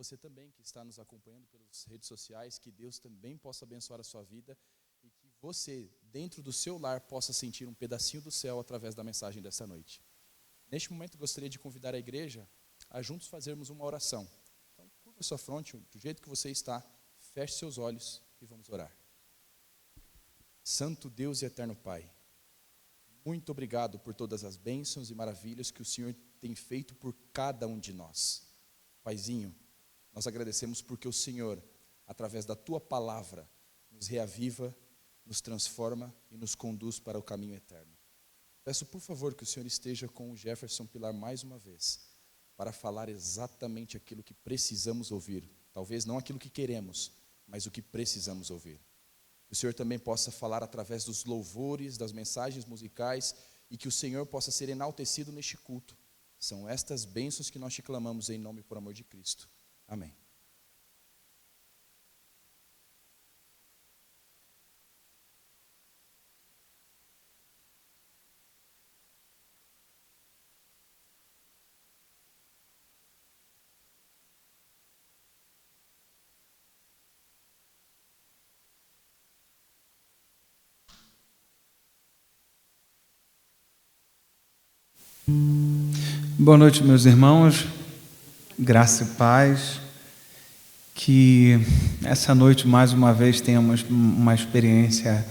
você também que está nos acompanhando pelas redes sociais, que Deus também possa abençoar a sua vida e que você, dentro do seu lar, possa sentir um pedacinho do céu através da mensagem dessa noite. Neste momento, gostaria de convidar a igreja a juntos fazermos uma oração. Então, curva sua fronte, do jeito que você está, feche seus olhos e vamos orar. Santo Deus e eterno Pai, muito obrigado por todas as bênçãos e maravilhas que o Senhor tem feito por cada um de nós. Paizinho, nós agradecemos porque o Senhor, através da Tua palavra, nos reaviva, nos transforma e nos conduz para o caminho eterno. Peço, por favor, que o Senhor esteja com o Jefferson Pilar mais uma vez, para falar exatamente aquilo que precisamos ouvir. Talvez não aquilo que queremos, mas o que precisamos ouvir. Que o Senhor também possa falar através dos louvores, das mensagens musicais, e que o Senhor possa ser enaltecido neste culto. São estas bênçãos que nós te clamamos em nome e por amor de Cristo. Amém. Boa noite, meus irmãos, graça e paz, que essa noite mais uma vez tenhamos uma experiência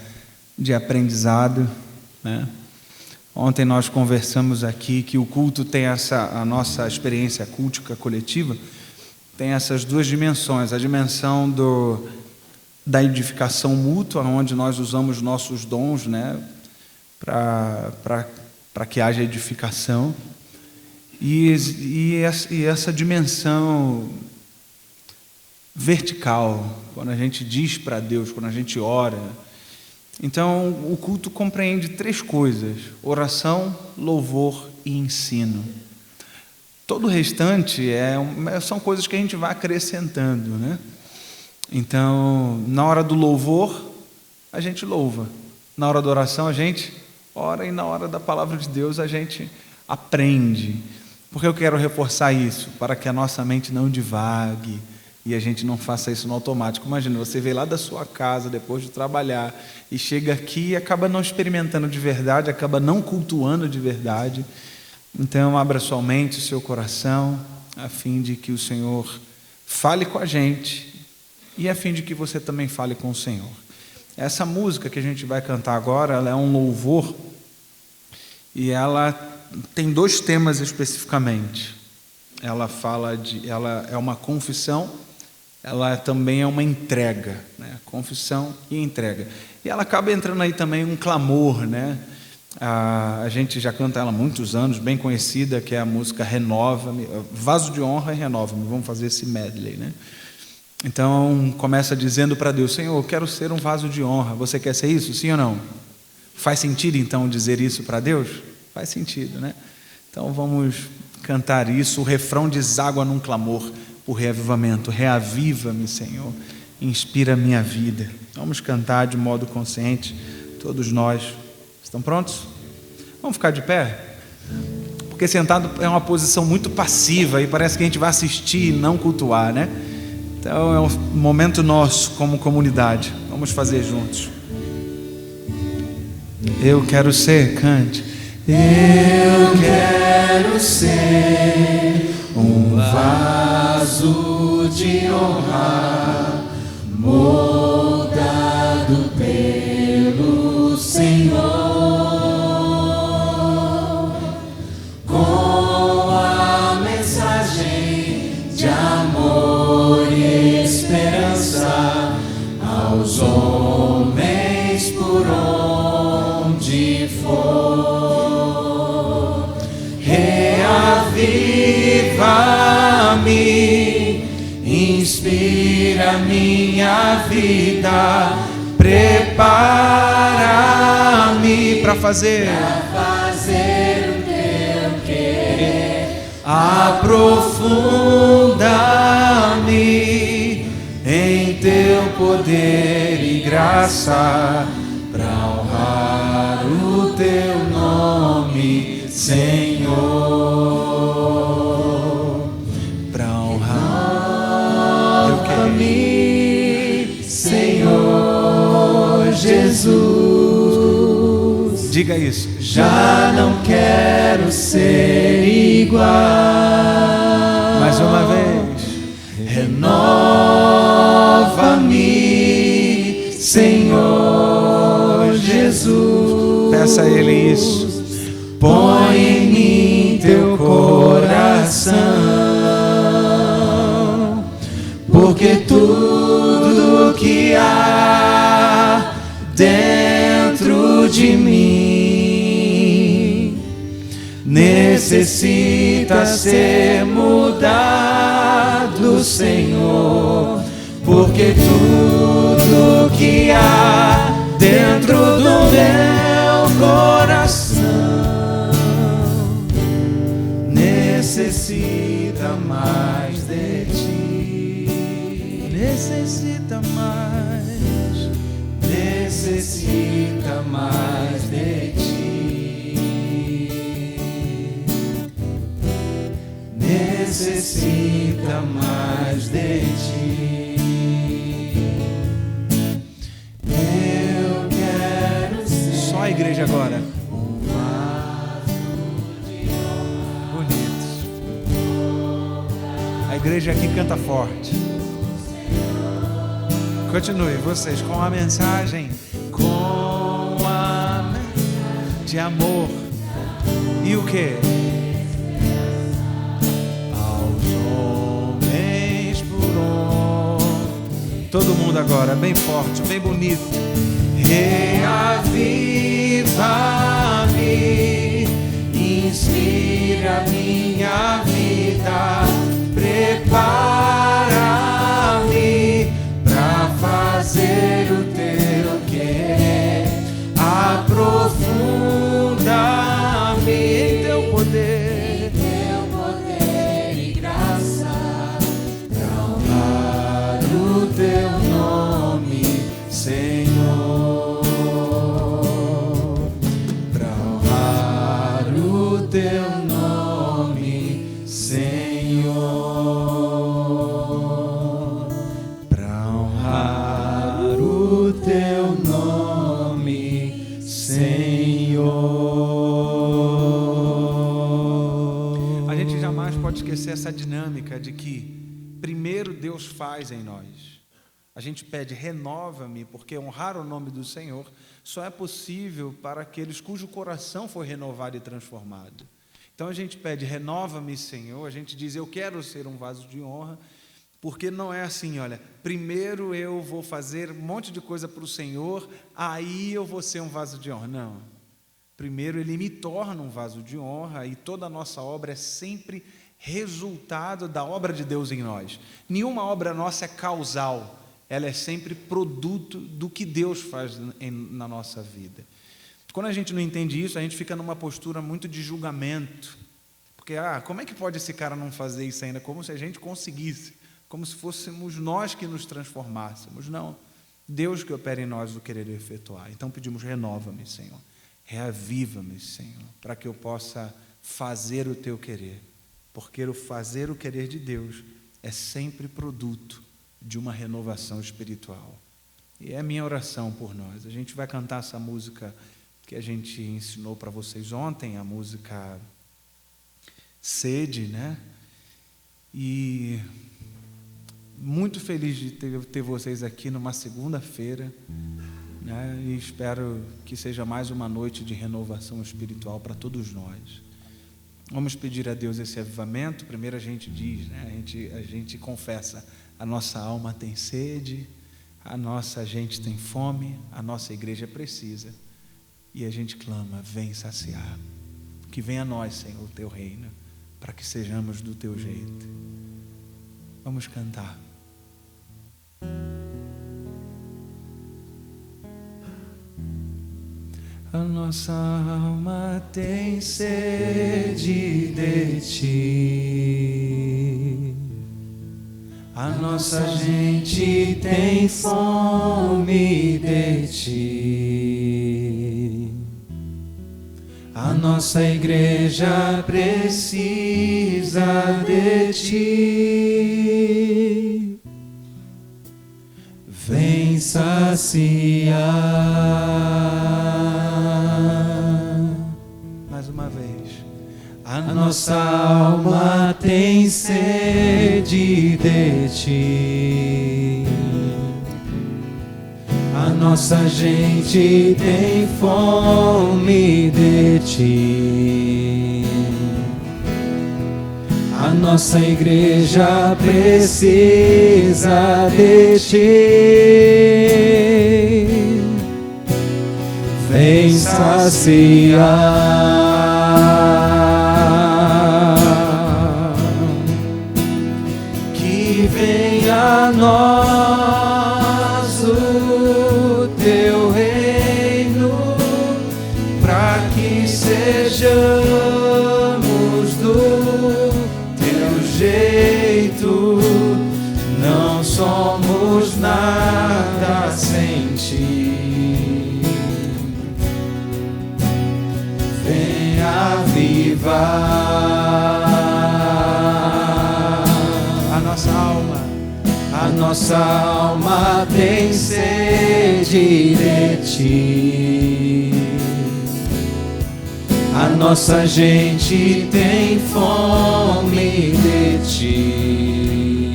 de aprendizado, né? Ontem nós conversamos aqui que o culto tem a nossa experiência cultica coletiva, tem essas duas dimensões, a dimensão da edificação mútua, onde nós usamos nossos dons, né, para que haja edificação, e essa dimensão vertical, quando a gente diz para Deus, quando a gente ora. Então, o culto compreende três coisas: oração, louvor e ensino. Todo o restante são coisas que a gente vai acrescentando, né? Então, na hora do louvor, a gente louva. Na hora da oração, a gente ora, e na hora da palavra de Deus a gente aprende. Porque eu quero reforçar isso, para que a nossa mente não divague e a gente não faça isso no automático. Imagina, você veio lá da sua casa depois de trabalhar e chega aqui e acaba não experimentando de verdade, acaba não cultuando de verdade. Então abra sua mente, o seu coração, a fim de que o Senhor fale com a gente e a fim de que você também fale com o Senhor. Essa música que a gente vai cantar agora, ela é um louvor, e ela tem dois temas especificamente. Ela é uma confissão, ela também é uma entrega, né? Confissão e entrega. E ela acaba entrando aí também um clamor, né? A gente já canta ela há muitos anos, bem conhecida, que é a música Renova-me, Vaso de Honra e Renova-me. Vamos fazer esse medley, né? Então, começa dizendo para Deus: Senhor, eu quero ser um vaso de honra. Você quer ser isso? Sim ou não? Faz sentido, então, dizer isso para Deus? Faz sentido, né? Então, vamos cantar isso. O refrão deságua num clamor por reavivamento. Reaviva-me, Senhor. Inspira a minha vida. Vamos cantar de modo consciente, todos nós. Estão prontos? Vamos ficar de pé? Porque sentado é uma posição muito passiva e parece que a gente vai assistir e não cultuar, né? Então é um momento nosso como comunidade. Vamos fazer juntos. Eu quero ser, cante. Eu quero ser um vaso de honra, moldado pelo Senhor, com a mensagem de amor e esperança aos homens por onde for. Reaviva-me, inspira minha vida, prepara-me para fazer o teu querer, aprofunda-me em teu poder e graça, para honrar o teu nome, Senhor, para honrar Jesus. Diga isso. Já não quero ser igual. Mais uma vez. Renova-me, Senhor Jesus. Peça a Ele isso. Põe em mim teu coração, porque tudo que há dentro de mim necessita ser mudado, Senhor, porque tudo que há dentro do meu coração necessita mais de ti, Necessita mais. necessita mais de ti, necessita mais de ti. Eu quero ser Só a igreja agora. um vaso de honra. Bonito. A igreja aqui canta forte. Continue, vocês, com a mensagem. Com a mensagem de amor. E o que? Aos homens por honra. Todo mundo agora, bem forte, bem bonito. Reaviva-me, inspira minha vida, prepara-me pra fazer o teu querer, aprofunda-me em teu poder e graça, pra honrar o teu nome, Senhor, pra honrar o teu nome, Senhor, pra honrar o teu nome, Senhor. A gente jamais pode esquecer essa dinâmica de que primeiro Deus faz em nós. A gente pede, renova-me, porque honrar o nome do Senhor só é possível para aqueles cujo coração foi renovado e transformado. Então a gente pede, renova-me, Senhor. A gente diz, eu quero ser um vaso de honra, porque não é assim, olha, primeiro eu vou fazer um monte de coisa para o Senhor, aí eu vou ser um vaso de honra. Não. Primeiro Ele me torna um vaso de honra e toda a nossa obra é sempre resultado da obra de Deus em nós. Nenhuma obra nossa é causal. Ela é sempre produto do que Deus faz na nossa vida. Quando a gente não entende isso, a gente fica numa postura muito de julgamento. Porque, como é que pode esse cara não fazer isso ainda? Como se a gente conseguisse, como se fôssemos nós que nos transformássemos. Não, Deus que opera em nós o querer efetuar. Então pedimos, renova-me, Senhor. Reaviva-me, Senhor, para que eu possa fazer o teu querer. Porque o fazer o querer de Deus é sempre produto de uma renovação espiritual. E é a minha oração por nós. A gente vai cantar essa música que a gente ensinou para vocês ontem, a música Sede, né? E muito feliz de ter vocês aqui numa segunda-feira, né? E espero que seja mais uma noite de renovação espiritual para todos nós. Vamos pedir a Deus esse avivamento. Primeiro a gente diz, né? A gente confessa, a nossa alma tem sede, a nossa gente tem fome, a nossa igreja precisa. E a gente clama, vem saciar. Que venha a nós, Senhor, o teu reino, para que sejamos do teu jeito. Vamos cantar. A nossa alma tem sede de ti, a nossa gente tem fome de ti, a nossa igreja precisa de ti. Vem saciar. Mais uma vez. A nossa alma tem sede de ti. A nossa gente tem fome de ti. A nossa igreja precisa de ti. Vem saciar. Que venha a nós o teu reino, para que sejamos do teu jeito. Não somos nada sem ti. Vem avivar A nossa alma. a nossa alma tem sede de ti. A nossa gente tem fome de ti.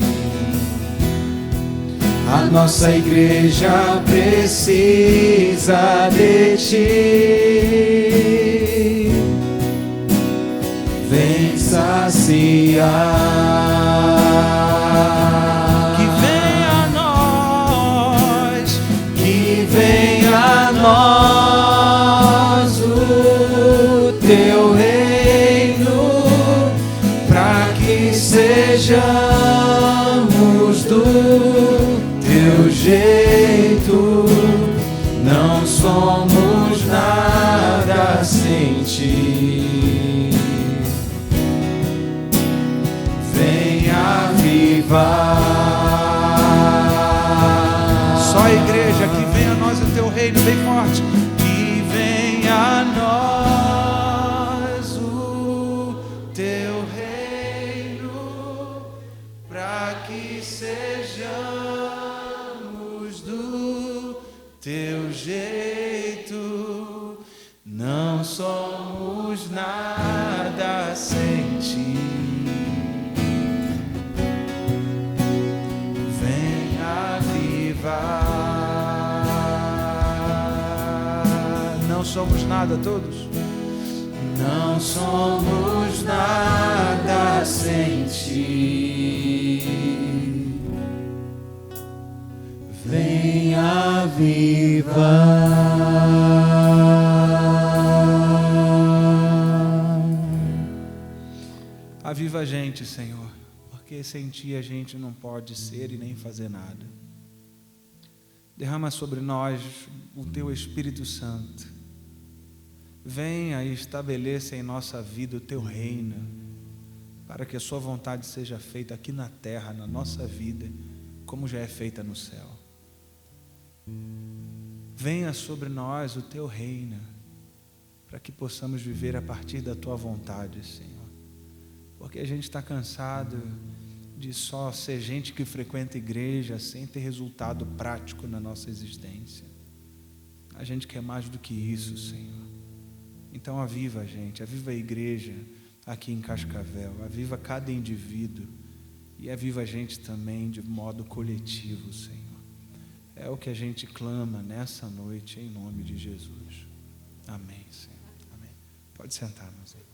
A nossa igreja precisa de ti. Vem saciar. Que venha a nós. Que venha a nós o teu reino, para que sejamos do teu jeito. Não somos nada sem ti. Vem avivar. Só a igreja, que venha a nós o teu reino, bem forte. Que venha a nós o teu reino, para que sejamos do teu jeito. Não somos nada sem ti. Vem avivar. Não somos nada todos. Não somos nada sem ti. Vem avivar. Aviva a gente, Senhor, porque sem ti a gente não pode ser e nem fazer nada. Derrama sobre nós o teu Espírito Santo. Venha e estabeleça em nossa vida o teu reino, para que a sua vontade seja feita aqui na terra, na nossa vida, como já é feita no céu. Venha sobre nós o teu reino, para que possamos viver a partir da tua vontade, Senhor. Porque a gente está cansado de só ser gente que frequenta a igreja sem ter resultado prático na nossa existência. A gente quer mais do que isso, Senhor. Então aviva a gente, aviva a igreja aqui em Cascavel, aviva cada indivíduo e aviva a gente também de modo coletivo, Senhor. É o que a gente clama nessa noite, em nome de Jesus. Amém, Senhor. Amém. Pode sentar, meus irmãos.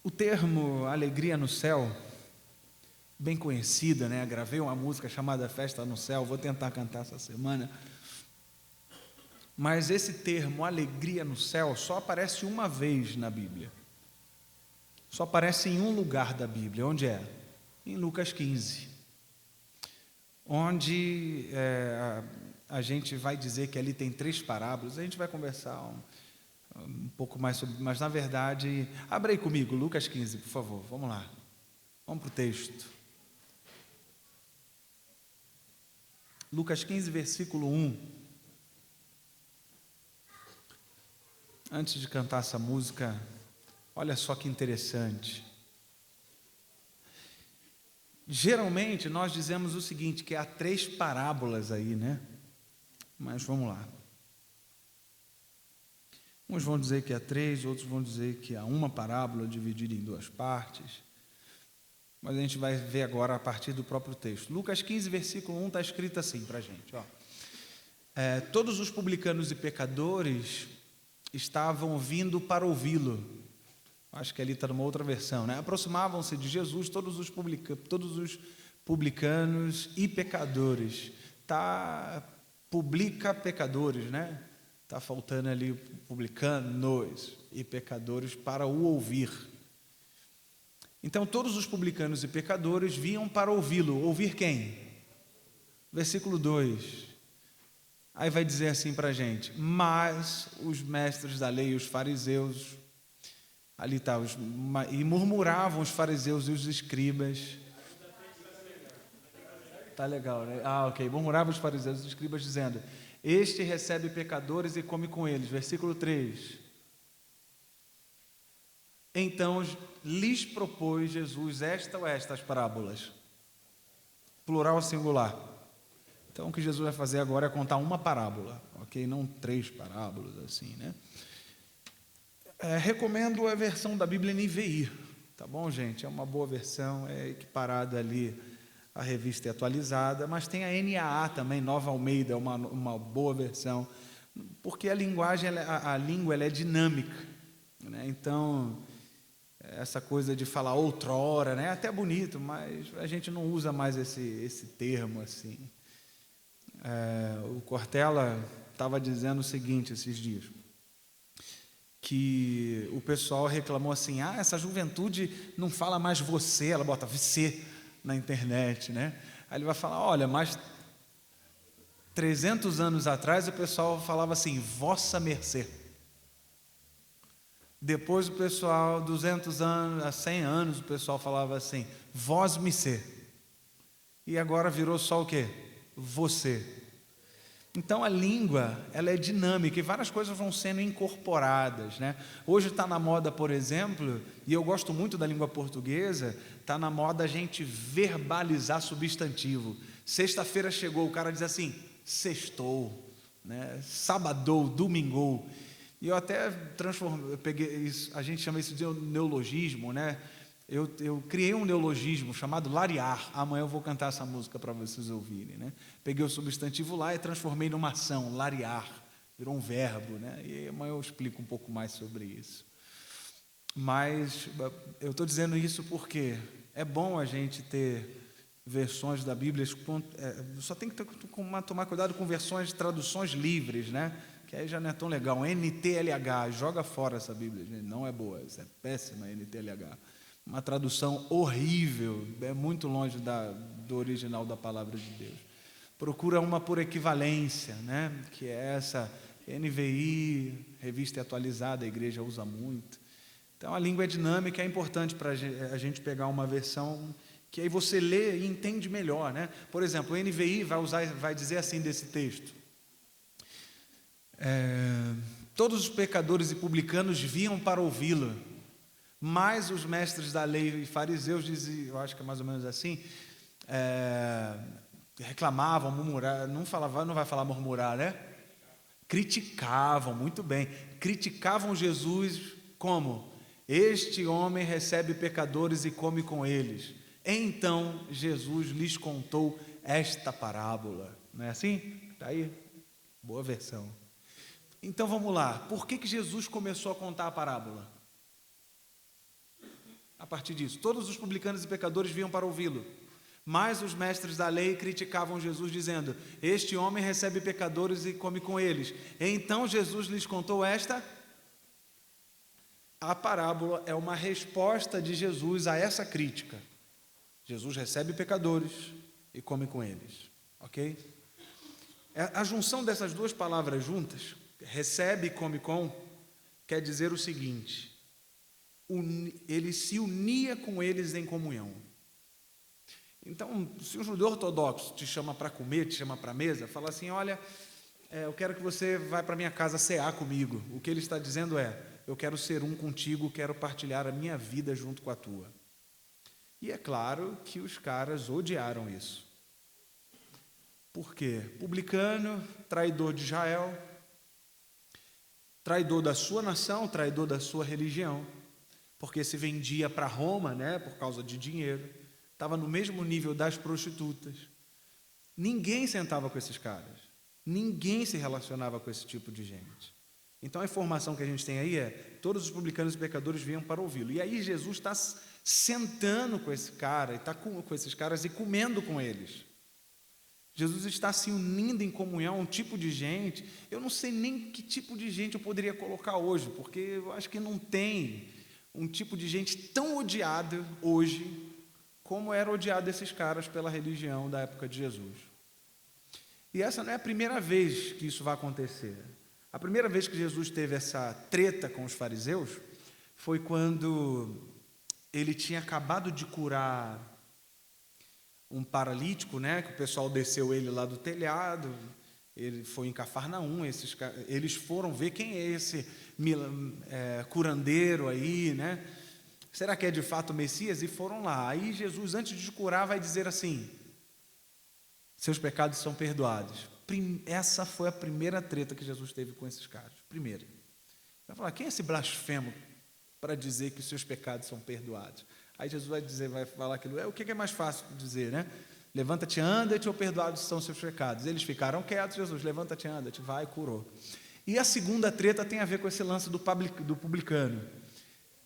O termo alegria no céu, bem conhecida, né? Gravei uma música chamada Festa no Céu, vou tentar cantar essa semana. Mas esse termo alegria no céu só aparece uma vez na Bíblia. Só aparece em um lugar da Bíblia. Onde é? Em Lucas 15. Onde a gente vai dizer que ali tem 3 parábolas. A gente vai conversar um pouco mais sobre, mas na verdade, abre aí comigo, Lucas 15, por favor, vamos lá, vamos para o texto. Lucas 15, versículo 1. Antes de cantar essa música, olha só que interessante. Geralmente nós dizemos o seguinte, que há 3 parábolas aí, né? Mas vamos lá. Uns vão dizer que há 3, outros vão dizer que há uma parábola dividida em 2 partes. Mas a gente vai ver agora a partir do próprio texto. Lucas 15, versículo 1 está escrito assim para a gente. Todos os publicanos e pecadores estavam vindo para ouvi-lo. Acho que ali está numa outra versão, né? Aproximavam-se de Jesus todos os publicanos e pecadores. Publica pecadores, né? Está faltando ali publicanos e pecadores para o ouvir. Então todos os publicanos e pecadores vinham para ouvi-lo. Ouvir quem? Versículo 2. Aí vai dizer assim para a gente: mas os mestres da lei e os fariseus, ali está, e murmuravam os fariseus e os escribas. Tá legal, né? Ok. Murmuravam os fariseus e os escribas dizendo: este recebe pecadores e come com eles. Versículo 3. Então lhes propôs Jesus esta ou estas parábolas, plural ou singular. Então o que Jesus vai fazer agora é contar uma parábola, ok? Não 3 parábolas assim, né? Recomendo a versão da Bíblia NVI, tá bom, gente? É uma boa versão, é equiparada ali, a revista é atualizada, mas tem a NAA também, Nova Almeida, é uma boa versão, porque a linguagem, a língua ela é dinâmica, né? Então, essa coisa de falar outrora, né? É até bonito, mas a gente não usa mais esse termo assim. O Cortella estava dizendo o seguinte esses dias, que o pessoal reclamou assim: essa juventude não fala mais você, ela bota você na internet, né? Aí ele vai falar: olha, mas 300 anos atrás o pessoal falava assim, vossa mercê. Depois o pessoal, 200 anos, 100 anos, o pessoal falava assim, vós me ser. E agora virou só o quê? Você. Então a língua, ela é dinâmica e várias coisas vão sendo incorporadas, né? Hoje está na moda, por exemplo, e eu gosto muito da língua portuguesa, está na moda a gente verbalizar substantivo. Sexta-feira chegou, o cara diz assim, sextou, né? Sabadou, domingou. E eu até eu peguei isso, a gente chama isso de neologismo, né? Eu criei um neologismo chamado larear. Amanhã eu vou cantar essa música para vocês ouvirem, né? Peguei o substantivo lá e transformei numa ação, larear. Virou um verbo, né? E amanhã eu explico um pouco mais sobre isso. Mas eu estou dizendo isso porque é bom a gente ter versões da Bíblia, só tem que tomar cuidado com versões de traduções livres, né? Que aí já não é tão legal. NTLH, joga fora essa Bíblia, gente. Não é boa, isso é péssima, NTLH. Uma tradução horrível, é muito longe do original da palavra de Deus. Procura uma por equivalência, né? Que é essa NVI, revista atualizada, a igreja usa muito. Então a língua é dinâmica, é importante para a gente pegar uma versão que aí você lê e entende melhor, né? Por exemplo, o NVI vai dizer assim desse texto: todos os pecadores e publicanos vinham para ouvi-lo, mas os mestres da lei e fariseus diziam, eu acho que é mais ou menos assim, reclamavam, murmuravam, não vai falar murmurar, né? Criticavam, muito bem, criticavam Jesus como? Este homem recebe pecadores e come com eles. Então Jesus lhes contou esta parábola, não é assim? Está aí, boa versão. Então vamos lá, por que Jesus começou a contar a parábola? A partir disso, todos os publicanos e pecadores vinham para ouvi-lo, mas os mestres da lei criticavam Jesus dizendo, este homem recebe pecadores e come com eles. Então Jesus lhes contou a parábola é uma resposta de Jesus a essa crítica. Jesus recebe pecadores e come com eles, ok? A junção dessas duas palavras juntas, recebe e come com, quer dizer o seguinte: ele se unia com eles em comunhão. Então, se um judeu ortodoxo te chama para comer, te chama para a mesa, fala assim, olha, eu quero que você vá para minha casa cear comigo. O que ele está dizendo é, eu quero ser um contigo, quero partilhar a minha vida junto com a tua. E é claro que os caras odiaram isso. Por quê? Publicano, traidor de Israel, traidor da sua nação, traidor da sua religião, porque se vendia para Roma, né, por causa de dinheiro, estava no mesmo nível das prostitutas. Ninguém sentava com esses caras, ninguém se relacionava com esse tipo de gente. Então a informação que a gente tem aí é, todos os publicanos e pecadores vinham para ouvi-lo. E aí Jesus está sentando com esse cara, e está com esses caras e comendo com eles. Jesus está se unindo em comunhão a um tipo de gente, eu não sei nem que tipo de gente eu poderia colocar hoje, porque eu acho que não tem um tipo de gente tão odiado hoje, como era odiado esses caras pela religião da época de Jesus. E essa não é a primeira vez que isso vai acontecer. A primeira vez que Jesus teve essa treta com os fariseus foi quando ele tinha acabado de curar um paralítico, né, que o pessoal desceu ele lá do telhado, ele foi em Cafarnaum, eles foram ver quem é esse curandeiro aí, né? Será que é de fato o Messias? E foram lá. Aí Jesus, antes de curar, vai dizer assim, seus pecados são perdoados. Essa foi a primeira treta que Jesus teve com esses caras. Primeira. Vai falar, quem é esse blasfemo para dizer que os seus pecados são perdoados? Aí Jesus vai falar aquilo, o que é mais fácil de dizer, né? Levanta-te, anda-te, ou perdoados são seus pecados. Eles ficaram quietos, Jesus, levanta-te, anda-te, vai, curou. E a segunda treta tem a ver com esse lance do publicano.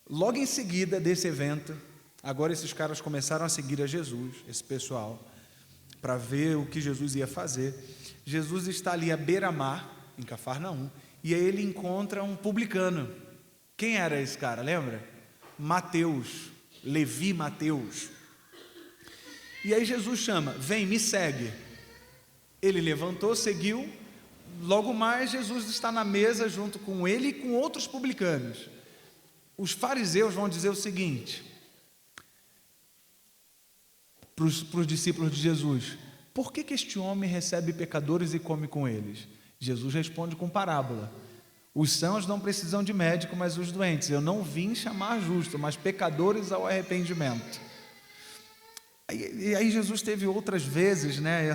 Logo em seguida desse evento, agora esses caras começaram a seguir a Jesus, esse pessoal, para ver o que Jesus ia fazer. Jesus está ali à beira-mar, em Cafarnaum, e aí ele encontra um publicano. Quem era esse cara, lembra? Mateus, Levi Mateus. E aí Jesus chama, vem, me segue. Ele levantou, seguiu. Logo mais Jesus está na mesa junto com ele e com outros publicanos. Os fariseus vão dizer o seguinte para os discípulos de Jesus, por que este homem recebe pecadores e come com eles? Jesus responde com parábola, os sãos não precisam de médico, mas os doentes, eu não vim chamar justo, mas pecadores ao arrependimento. E aí Jesus teve outras vezes, né,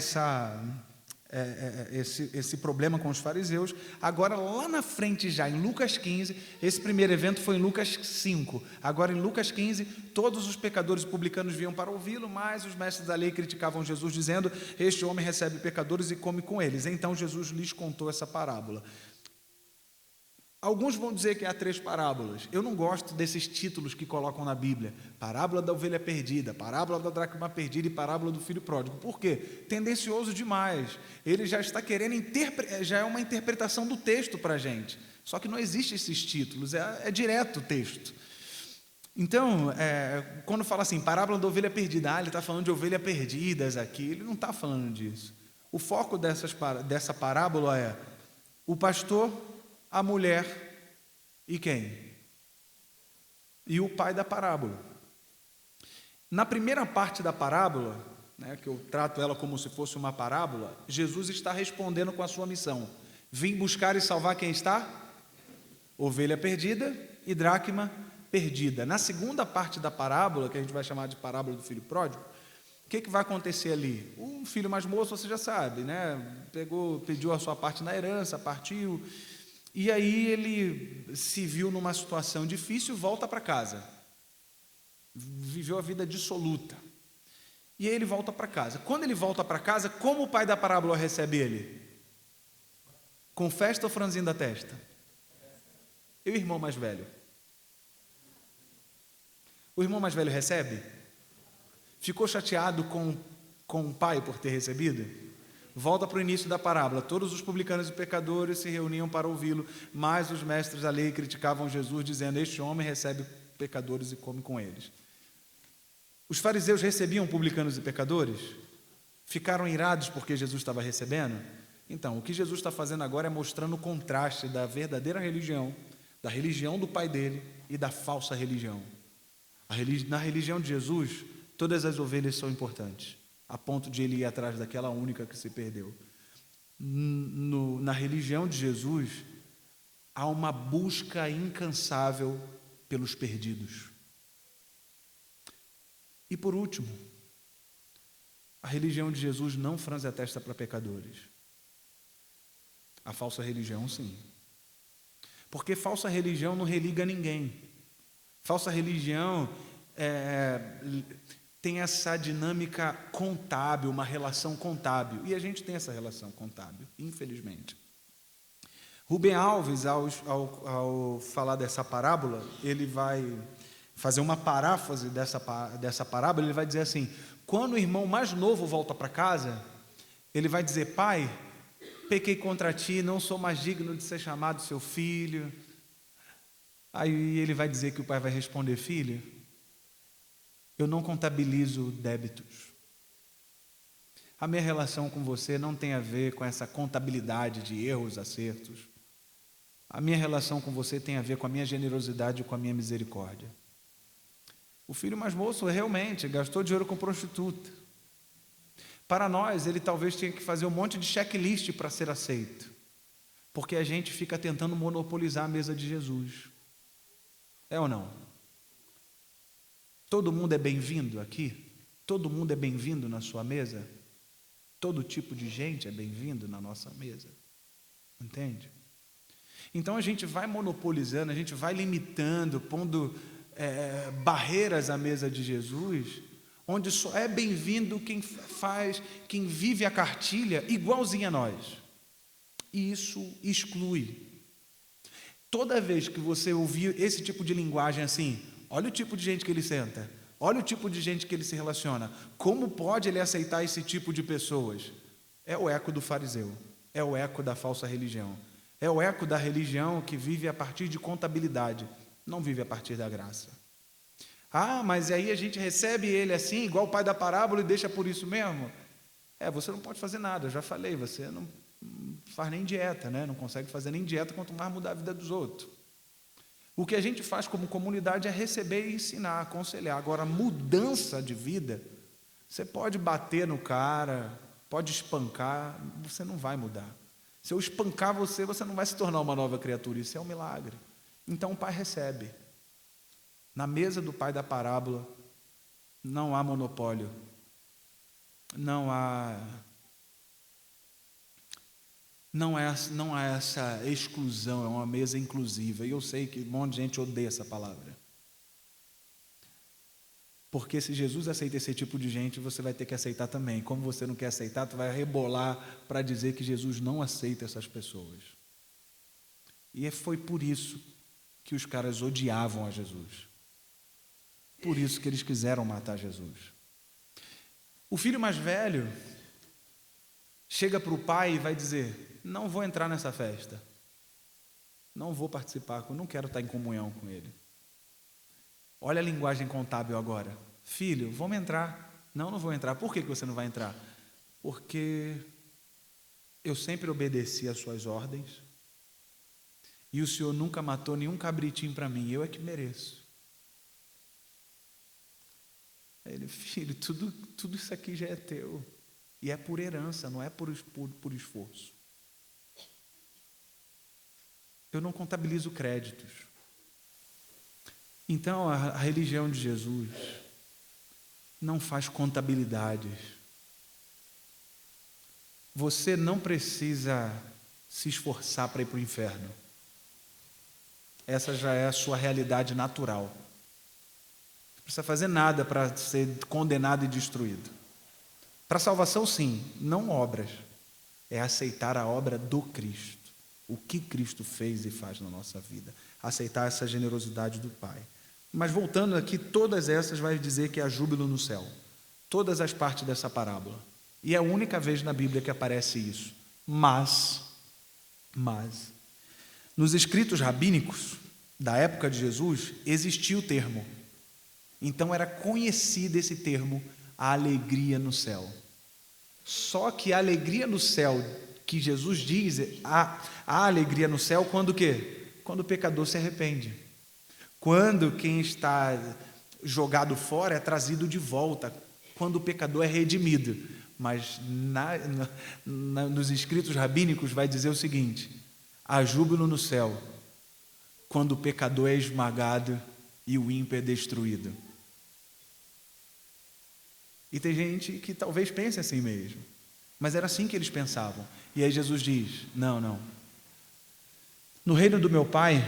esse problema com os fariseus. Agora lá na frente já, em Lucas 15, esse primeiro evento foi em Lucas 5, agora em Lucas 15, todos os pecadores e publicanos vinham para ouvi-lo, mas os mestres da lei criticavam Jesus, dizendo, este homem recebe pecadores e come com eles. Então Jesus lhes contou essa parábola. Alguns vão dizer que há 3 parábolas. Eu não gosto desses títulos que colocam na Bíblia. Parábola da ovelha perdida, parábola da dracma perdida e parábola do filho pródigo. Por quê? Tendencioso demais. Ele já está querendo já é uma interpretação do texto para a gente. Só que não existem esses títulos, é direto o texto. Então, quando fala assim, parábola da ovelha perdida, ele está falando de ovelhas perdidas aqui, ele não está falando disso. O foco dessa parábola é o pastor, a mulher e quem? E o pai da parábola. Na primeira parte da parábola, né, que eu trato ela como se fosse uma parábola, Jesus está respondendo com a sua missão. Vim buscar e salvar quem está? Ovelha perdida e dracma perdida. Na segunda parte da parábola, que a gente vai chamar de parábola do filho pródigo, o que vai acontecer ali? O filho mais moço, você já sabe, né? Pediu a sua parte na herança, partiu. E aí ele se viu numa situação difícil, volta para casa. Viveu a vida dissoluta. E aí ele volta para casa. Quando ele volta para casa, como o pai da parábola recebe ele? Com festa ou franzindo a testa? E o irmão mais velho? O irmão mais velho recebe? Ficou chateado com o pai por ter recebido? Volta para o início da parábola. Todos os publicanos e pecadores se reuniam para ouvi-lo, mas os mestres da lei criticavam Jesus, dizendo, este homem recebe pecadores e come com eles. Os fariseus recebiam publicanos e pecadores? Ficaram irados porque Jesus estava recebendo? Então, o que Jesus está fazendo agora é mostrando o contraste da verdadeira religião, da religião do pai dele e da falsa religião. Na religião de Jesus, todas as ovelhas são importantes, a ponto de ele ir atrás daquela única que se perdeu. Na religião de Jesus, há uma busca incansável pelos perdidos. E por último, a religião de Jesus não franze a testa para pecadores. A falsa religião, sim. Porque falsa religião não religa ninguém. Falsa religião tem essa dinâmica contábil, uma relação contábil. E a gente tem essa relação contábil, infelizmente. Rubem Alves, ao falar dessa parábola, ele vai fazer uma paráfrase dessa parábola, ele vai dizer assim: quando o irmão mais novo volta para casa, ele vai dizer: pai, pequei contra ti, não sou mais digno de ser chamado seu filho. Aí ele vai dizer que o pai vai responder: filho, eu não contabilizo débitos. A minha relação com você não tem a ver com essa contabilidade de erros, acertos. A minha relação com você tem a ver com a minha generosidade e com a minha misericórdia. O filho mais moço realmente gastou dinheiro com prostituta. Para nós, ele talvez tinha que fazer um monte de checklist para ser aceito, porque a gente fica tentando monopolizar a mesa de Jesus. É ou não? Todo mundo é bem-vindo aqui? Todo mundo é bem-vindo na sua mesa? Todo tipo de gente é bem-vindo na nossa mesa. Entende? Então a gente vai monopolizando, a gente vai limitando, pondo barreiras à mesa de Jesus, onde só é bem-vindo quem vive a cartilha igualzinho a nós. E isso exclui. Toda vez que você ouvir esse tipo de linguagem assim, olha o tipo de gente que ele senta, olha o tipo de gente que ele se relaciona, como pode ele aceitar esse tipo de pessoas? É o eco do fariseu, é o eco da falsa religião, é o eco da religião que vive a partir de contabilidade, não vive a partir da graça. Ah, mas aí a gente recebe ele assim, igual o pai da parábola, e deixa por isso mesmo? Você não pode fazer nada, eu já falei, você não faz nem dieta, né? Não consegue fazer nem dieta, quanto mais mudar a vida dos outros. O que a gente faz como comunidade é receber e ensinar, aconselhar. Agora, mudança de vida, você pode bater no cara, pode espancar, você não vai mudar. Se eu espancar você, você não vai se tornar uma nova criatura, isso é um milagre. Então o pai recebe. Na mesa do pai da parábola, não há monopólio, não há essa exclusão, é uma mesa inclusiva. E eu sei que um monte de gente odeia essa palavra. Porque se Jesus aceita esse tipo de gente, você vai ter que aceitar também. Como você não quer aceitar, tu vai rebolar para dizer que Jesus não aceita essas pessoas. E foi por isso que os caras odiavam a Jesus. Por isso que eles quiseram matar Jesus. O filho mais velho chega para o pai e vai dizer: não vou entrar nessa festa, não vou participar, não quero estar em comunhão com ele. Olha a linguagem contábil agora: filho, vamos entrar. Não vou entrar. Por que você não vai entrar? Porque eu sempre obedeci às suas ordens e o senhor nunca matou nenhum cabritinho para mim, eu é que mereço. Aí ele: filho, tudo isso aqui já é teu. E é por herança, não é por esforço. Eu não contabilizo créditos. Então, a religião de Jesus não faz contabilidades. Você não precisa se esforçar para ir para o inferno. Essa já é a sua realidade natural. Não precisa fazer nada para ser condenado e destruído. Para a salvação, sim, não obras. É aceitar a obra do Cristo. O que Cristo fez e faz na nossa vida. Aceitar essa generosidade do Pai. Mas voltando aqui, todas essas vai dizer que há júbilo no céu. Todas as partes dessa parábola. E é a única vez na Bíblia que aparece isso. Mas, nos escritos rabínicos da época de Jesus, existia o termo. Então era conhecido esse termo, a alegria no céu. Só que a alegria no céu que Jesus diz, a alegria no céu quando o quê? Quando o pecador se arrepende. Quando quem está jogado fora é trazido de volta quando o pecador é redimido. Mas nos escritos rabínicos vai dizer o seguinte: há júbilo no céu quando o pecador é esmagado e o ímpio é destruído. E tem gente que talvez pense assim mesmo, mas era assim que eles pensavam. E aí Jesus diz: não. No reino do meu Pai,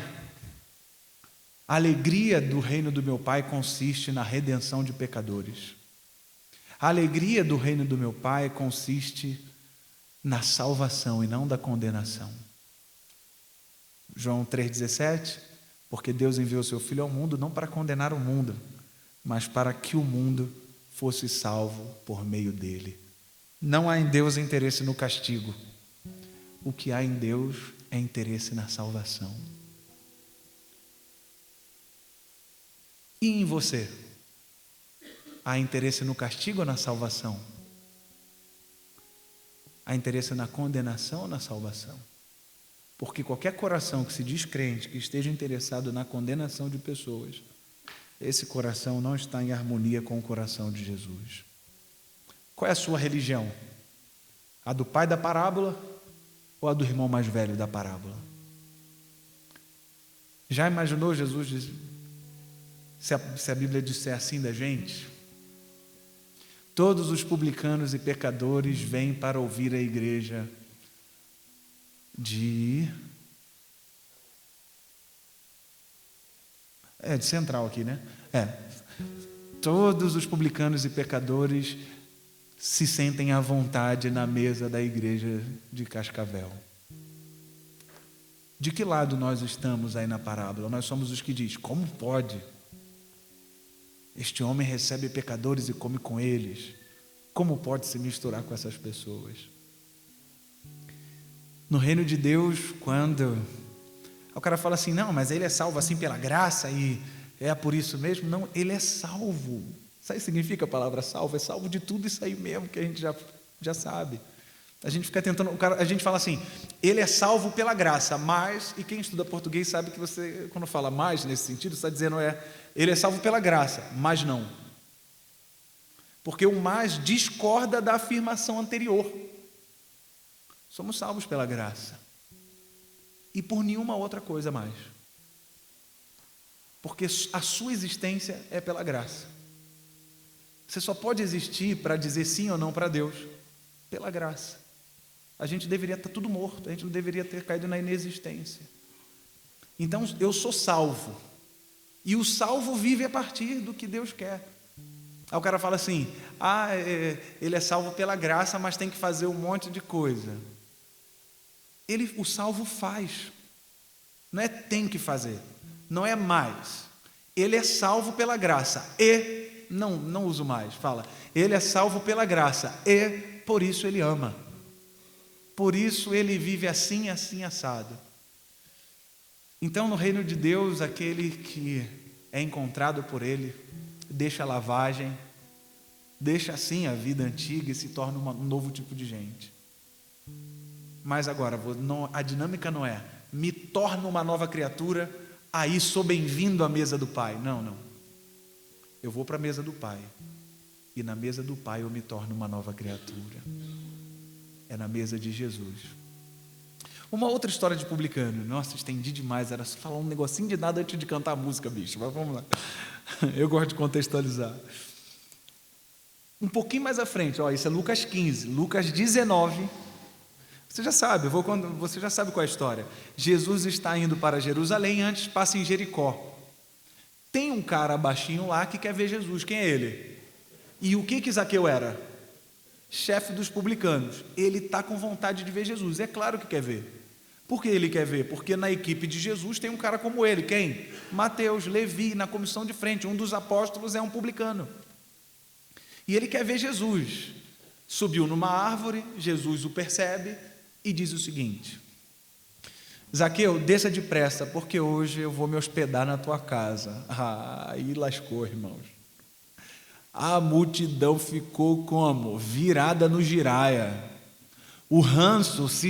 a alegria do reino do meu Pai consiste na redenção de pecadores. A alegria do reino do meu Pai consiste na salvação e não da condenação. João 3,17, porque Deus enviou seu Filho ao mundo não para condenar o mundo, mas para que o mundo fosse salvo por meio dele. Não há em Deus interesse no castigo. O que há em Deus é interesse na salvação. E em você? Há interesse no castigo ou na salvação? Há interesse na condenação ou na salvação? Porque qualquer coração que se diz crente, que esteja interessado na condenação de pessoas, esse coração não está em harmonia com o coração de Jesus. Qual é a sua religião? A do pai da parábola ou a do irmão mais velho da parábola? Já imaginou Jesus, se a Bíblia disser assim da gente? Todos os publicanos e pecadores vêm para ouvir a igreja de Central aqui, né? Todos os publicanos e pecadores se sentem à vontade na mesa da igreja de Cascavel. De que lado nós estamos aí na parábola? Nós somos os que diz: como pode? Este homem recebe pecadores e come com eles. Como pode se misturar com essas pessoas? No reino de Deus, quando o cara fala assim: não, mas ele é salvo assim pela graça e é por isso mesmo. Não, ele é salvo. Sabe o que significa a palavra salvo? É salvo de tudo isso aí mesmo que a gente já sabe. A gente fica tentando, a gente fala assim: ele é salvo pela graça, mas, e quem estuda português sabe que você, quando fala mais nesse sentido, está dizendo ele é salvo pela graça, mas não. Porque o mais discorda da afirmação anterior. Somos salvos pela graça. E por nenhuma outra coisa mais. Porque a sua existência é pela graça. Você só pode existir para dizer sim ou não para Deus pela graça. A gente deveria estar tudo morto, a gente não deveria ter caído na inexistência. Então eu sou salvo. E o salvo vive a partir do que Deus quer. Aí o cara fala assim: ele é salvo pela graça, mas tem que fazer um monte de coisa. O salvo faz. Não é tem que fazer. Não é mais. Ele é salvo pela graça. Não uso mais. Fala: ele é salvo pela graça. E por isso ele ama. Por isso ele vive assim, assim, assado. Então, no reino de Deus, aquele que é encontrado por ele deixa a lavagem, deixa assim a vida antiga e se torna um novo tipo de gente. Mas agora, a dinâmica não é me torno uma nova criatura, aí sou bem-vindo à mesa do Pai. Não. Eu vou para a mesa do Pai. E na mesa do Pai eu me torno uma nova criatura. É na mesa de Jesus. Uma outra história de publicano. Nossa, estendi demais. Era só falar um negocinho de nada antes de cantar a música, bicho. Mas vamos lá. Eu gosto de contextualizar. Um pouquinho mais à frente, isso é Lucas 15. Lucas 19. Você já sabe, você já sabe qual é a história. Jesus está indo para Jerusalém, antes passa em Jericó. Tem um cara baixinho lá que quer ver Jesus. Quem é ele? E o que Zaqueu era? Chefe dos publicanos. Ele está com vontade de ver Jesus. É claro que quer ver. Por que ele quer ver? Porque na equipe de Jesus tem um cara como ele. Quem? Mateus, Levi, na comissão de frente. Um dos apóstolos é um publicano. E ele quer ver Jesus. Subiu numa árvore, Jesus o percebe e diz o seguinte: Zaqueu, desça depressa, porque hoje eu vou me hospedar na tua casa. Aí lascou, irmãos. A multidão ficou como? Virada no giraia. O ranço se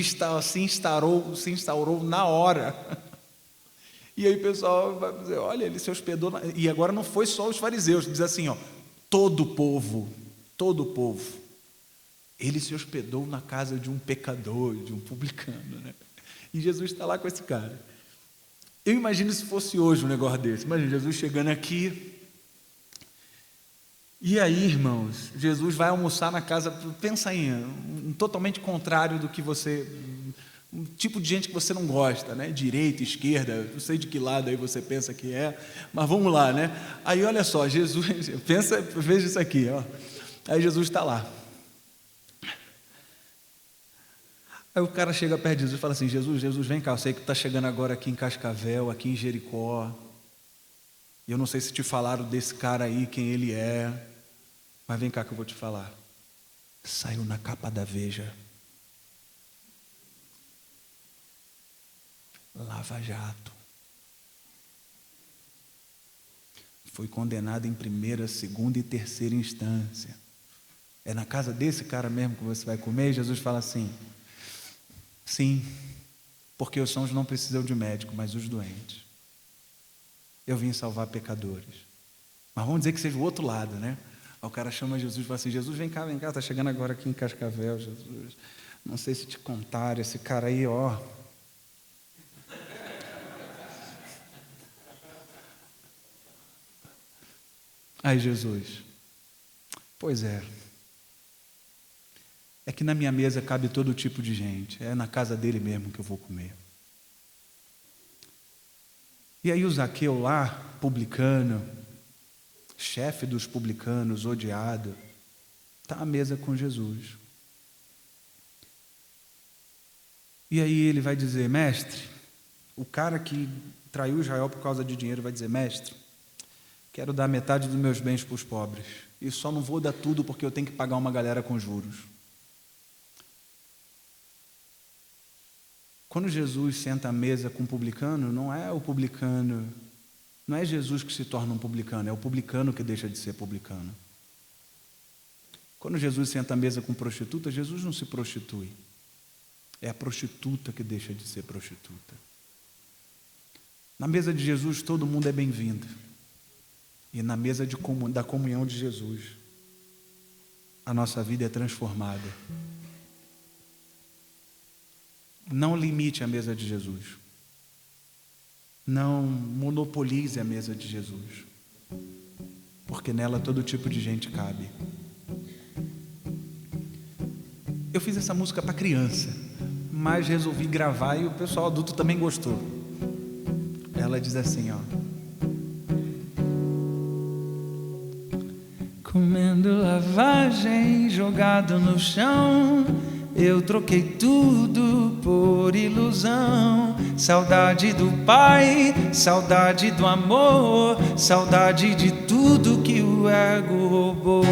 instaurou na hora. E aí o pessoal vai dizer, olha, ele se hospedou, e agora não foi só os fariseus, diz assim, ó, todo o povo, ele se hospedou na casa de um pecador, de um publicano, né? E Jesus está lá com esse cara. Eu imagino se fosse hoje um negócio desse, imagina Jesus chegando aqui, e aí, irmãos, Jesus vai almoçar na casa, pensa aí, totalmente contrário do que você, um tipo de gente que você não gosta, né? Direita, esquerda, não sei de que lado aí você pensa que é, mas vamos lá, né? Aí olha só, Jesus, veja isso aqui, ó. Aí Jesus está lá. Aí o cara chega perto de Jesus e fala assim, Jesus, vem cá, eu sei que tu está chegando agora aqui em Cascavel, aqui em Jericó, e eu não sei se te falaram desse cara aí, quem ele é, mas vem cá que eu vou te falar. Saiu na capa da Veja. Lava Jato. Foi condenado em primeira, segunda e terceira instância. É na casa desse cara mesmo que você vai comer? E Jesus fala assim, sim, porque os sãos não precisam de médico, mas os doentes. Eu vim salvar pecadores. Mas vamos dizer que seja o outro lado, né? Aí o cara chama Jesus e fala assim, Jesus, vem cá, está chegando agora aqui em Cascavel, Jesus. Não sei se te contaram, esse cara aí, ó. Aí Jesus, pois é que na minha mesa cabe todo tipo de gente, é na casa dele mesmo que eu vou comer. E aí o Zaqueu lá, publicano, chefe dos publicanos, odiado, está à mesa com Jesus. E aí ele vai dizer, mestre, o cara que traiu Israel por causa de dinheiro vai dizer, mestre, quero dar metade dos meus bens para os pobres, e só não vou dar tudo porque eu tenho que pagar uma galera com juros. Quando Jesus senta à mesa com um publicano, não é o publicano, não é Jesus que se torna um publicano, é o publicano que deixa de ser publicano. Quando Jesus senta à mesa com prostituta, Jesus não se prostitui, é a prostituta que deixa de ser prostituta. Na mesa de Jesus todo mundo é bem-vindo, e na mesa da comunhão de Jesus, a nossa vida é transformada. Não limite a mesa de Jesus. Não monopolize a mesa de Jesus. Porque nela todo tipo de gente cabe. Eu fiz essa música para criança, mas resolvi gravar e o pessoal adulto também gostou. Ela diz assim, ó. Comendo lavagem, jogado no chão, eu troquei tudo por ilusão. Saudade do pai, saudade do amor, saudade de tudo que o ego roubou.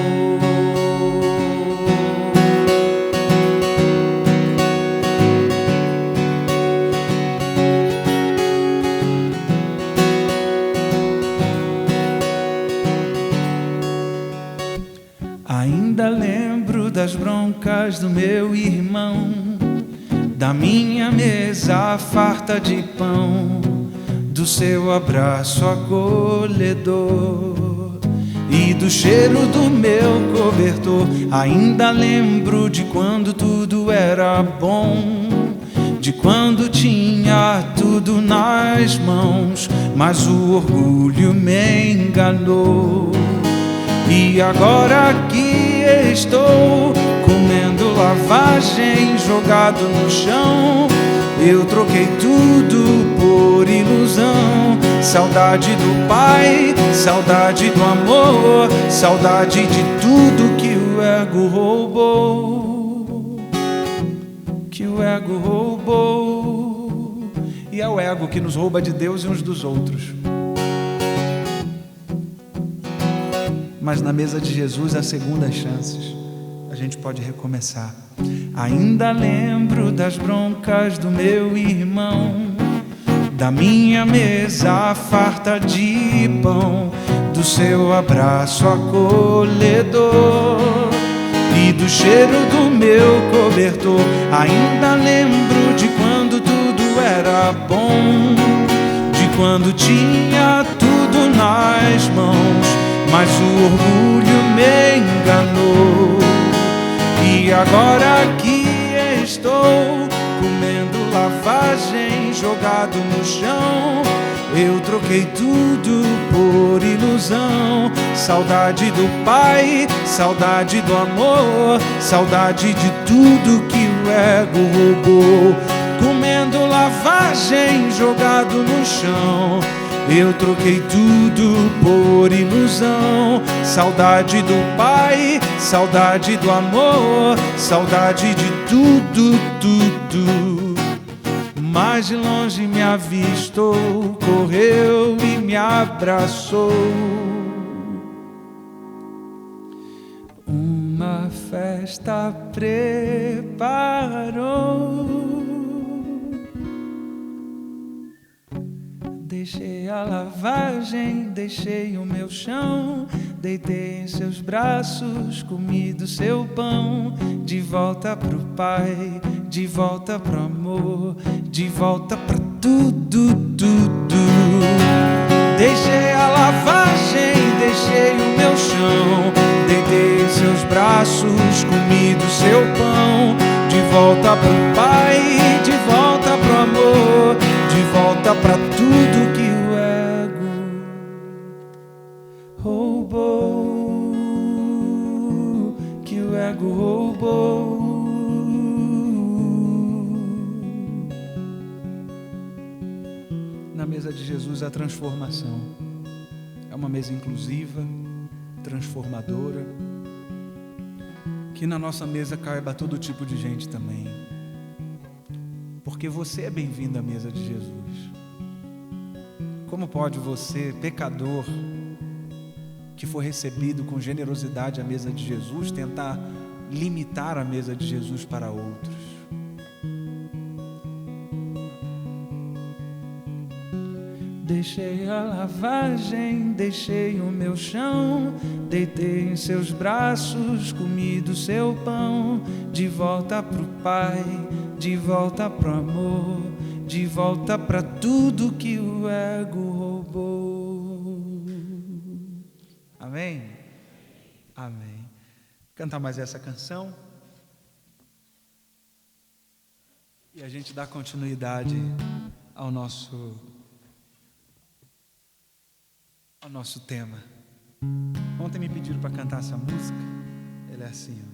Ainda lembro das broncas do meu irmão, da minha mesa farta de pão, do seu abraço acolhedor e do cheiro do meu cobertor. Ainda lembro de quando tudo era bom, de quando tinha tudo nas mãos, mas o orgulho me enganou. E agora que estou comendo lavagem, jogado no chão, eu troquei tudo por ilusão. Saudade do pai, saudade do amor, saudade de tudo que o ego roubou. Que o ego roubou. E é o ego que nos rouba de Deus e uns dos outros. Mas na mesa de Jesus há segundas chances. A gente pode recomeçar. Ainda lembro das broncas do meu irmão, da minha mesa farta de pão, do seu abraço acolhedor e do cheiro do meu cobertor. Ainda lembro de quando tudo era bom, de quando tinha tudo nas mãos, mas o orgulho me enganou. E agora aqui estou, comendo lavagem, jogado no chão. Eu troquei tudo por ilusão. Saudade do pai, saudade do amor, saudade de tudo que o ego roubou. Comendo lavagem, jogado no chão. Eu troquei tudo por ilusão. Saudade do pai, saudade do amor, saudade de tudo, tudo. Mas de longe me avistou, correu e me abraçou. Uma festa preparou. Deixei a lavagem, deixei o meu chão, deitei em seus braços, comi do seu pão. De volta pro pai, de volta pro amor, de volta pra tudo, tudo. Deixei a lavagem, deixei o meu chão, deitei em seus braços, comi do seu pão. De volta pro pai, de volta pro amor, de volta pra tudo que o ego roubou, que o ego roubou. Na mesa de Jesus a transformação é uma mesa inclusiva, transformadora. Que na nossa mesa caiba todo tipo de gente também, porque você é bem-vindo à mesa de Jesus. Como pode você, pecador, que for recebido com generosidade à mesa de Jesus, tentar limitar a mesa de Jesus para outros? Deixei a lavagem, deixei o meu chão, deitei em seus braços, comi do seu pão. De volta pro pai, de volta pro amor, de volta pra tudo que o ego roubou. Amém? Amém. Cantar mais essa canção e a gente dá continuidade ao nosso tema. Ontem me pediram para cantar essa música. Ele é assim, ó.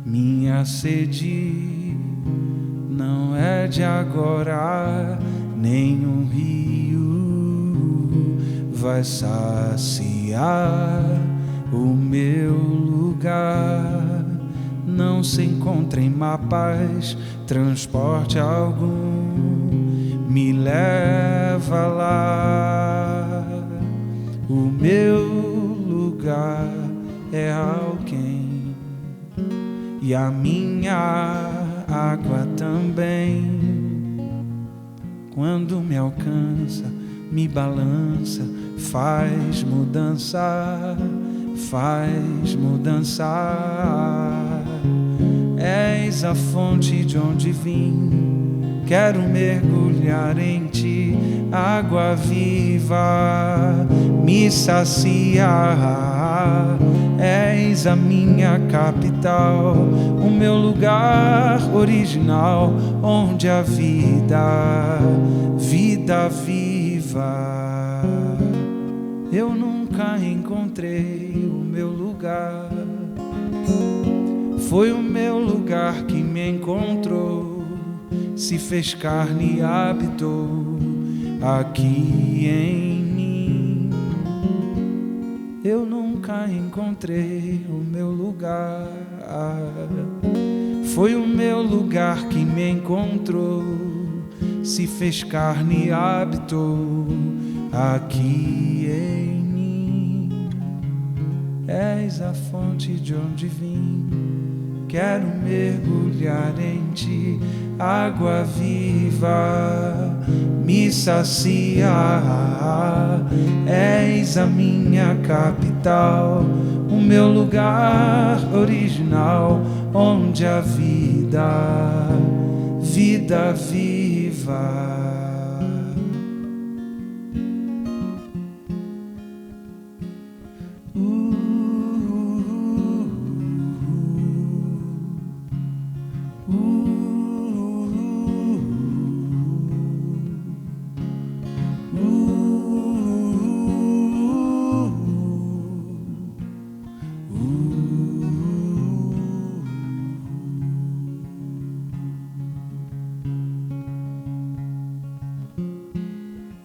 Minha sede não é de agora, nenhum rio vai saciar o meu lugar. Não se encontra em mapas transporte algum, me leva lá. O meu lugar é alguém, e a minha água também. Quando me alcança, me balança, faz mudança, faz mudança. És a fonte de onde vim, quero mergulhar em ti. Água viva, me sacia. És a minha capital, o meu lugar original, onde a vida, vida viva. Eu nunca encontrei o meu lugar, foi o meu lugar que me encontrou, se fez carne e habitou aqui em mim. Eu nunca encontrei o meu lugar, foi o meu lugar que me encontrou, se fez carne e habitou aqui em mim. és a fonte de onde vim. Quero mergulhar em ti, água viva me sacia. És a minha capital, o meu lugar original, onde a vida viva.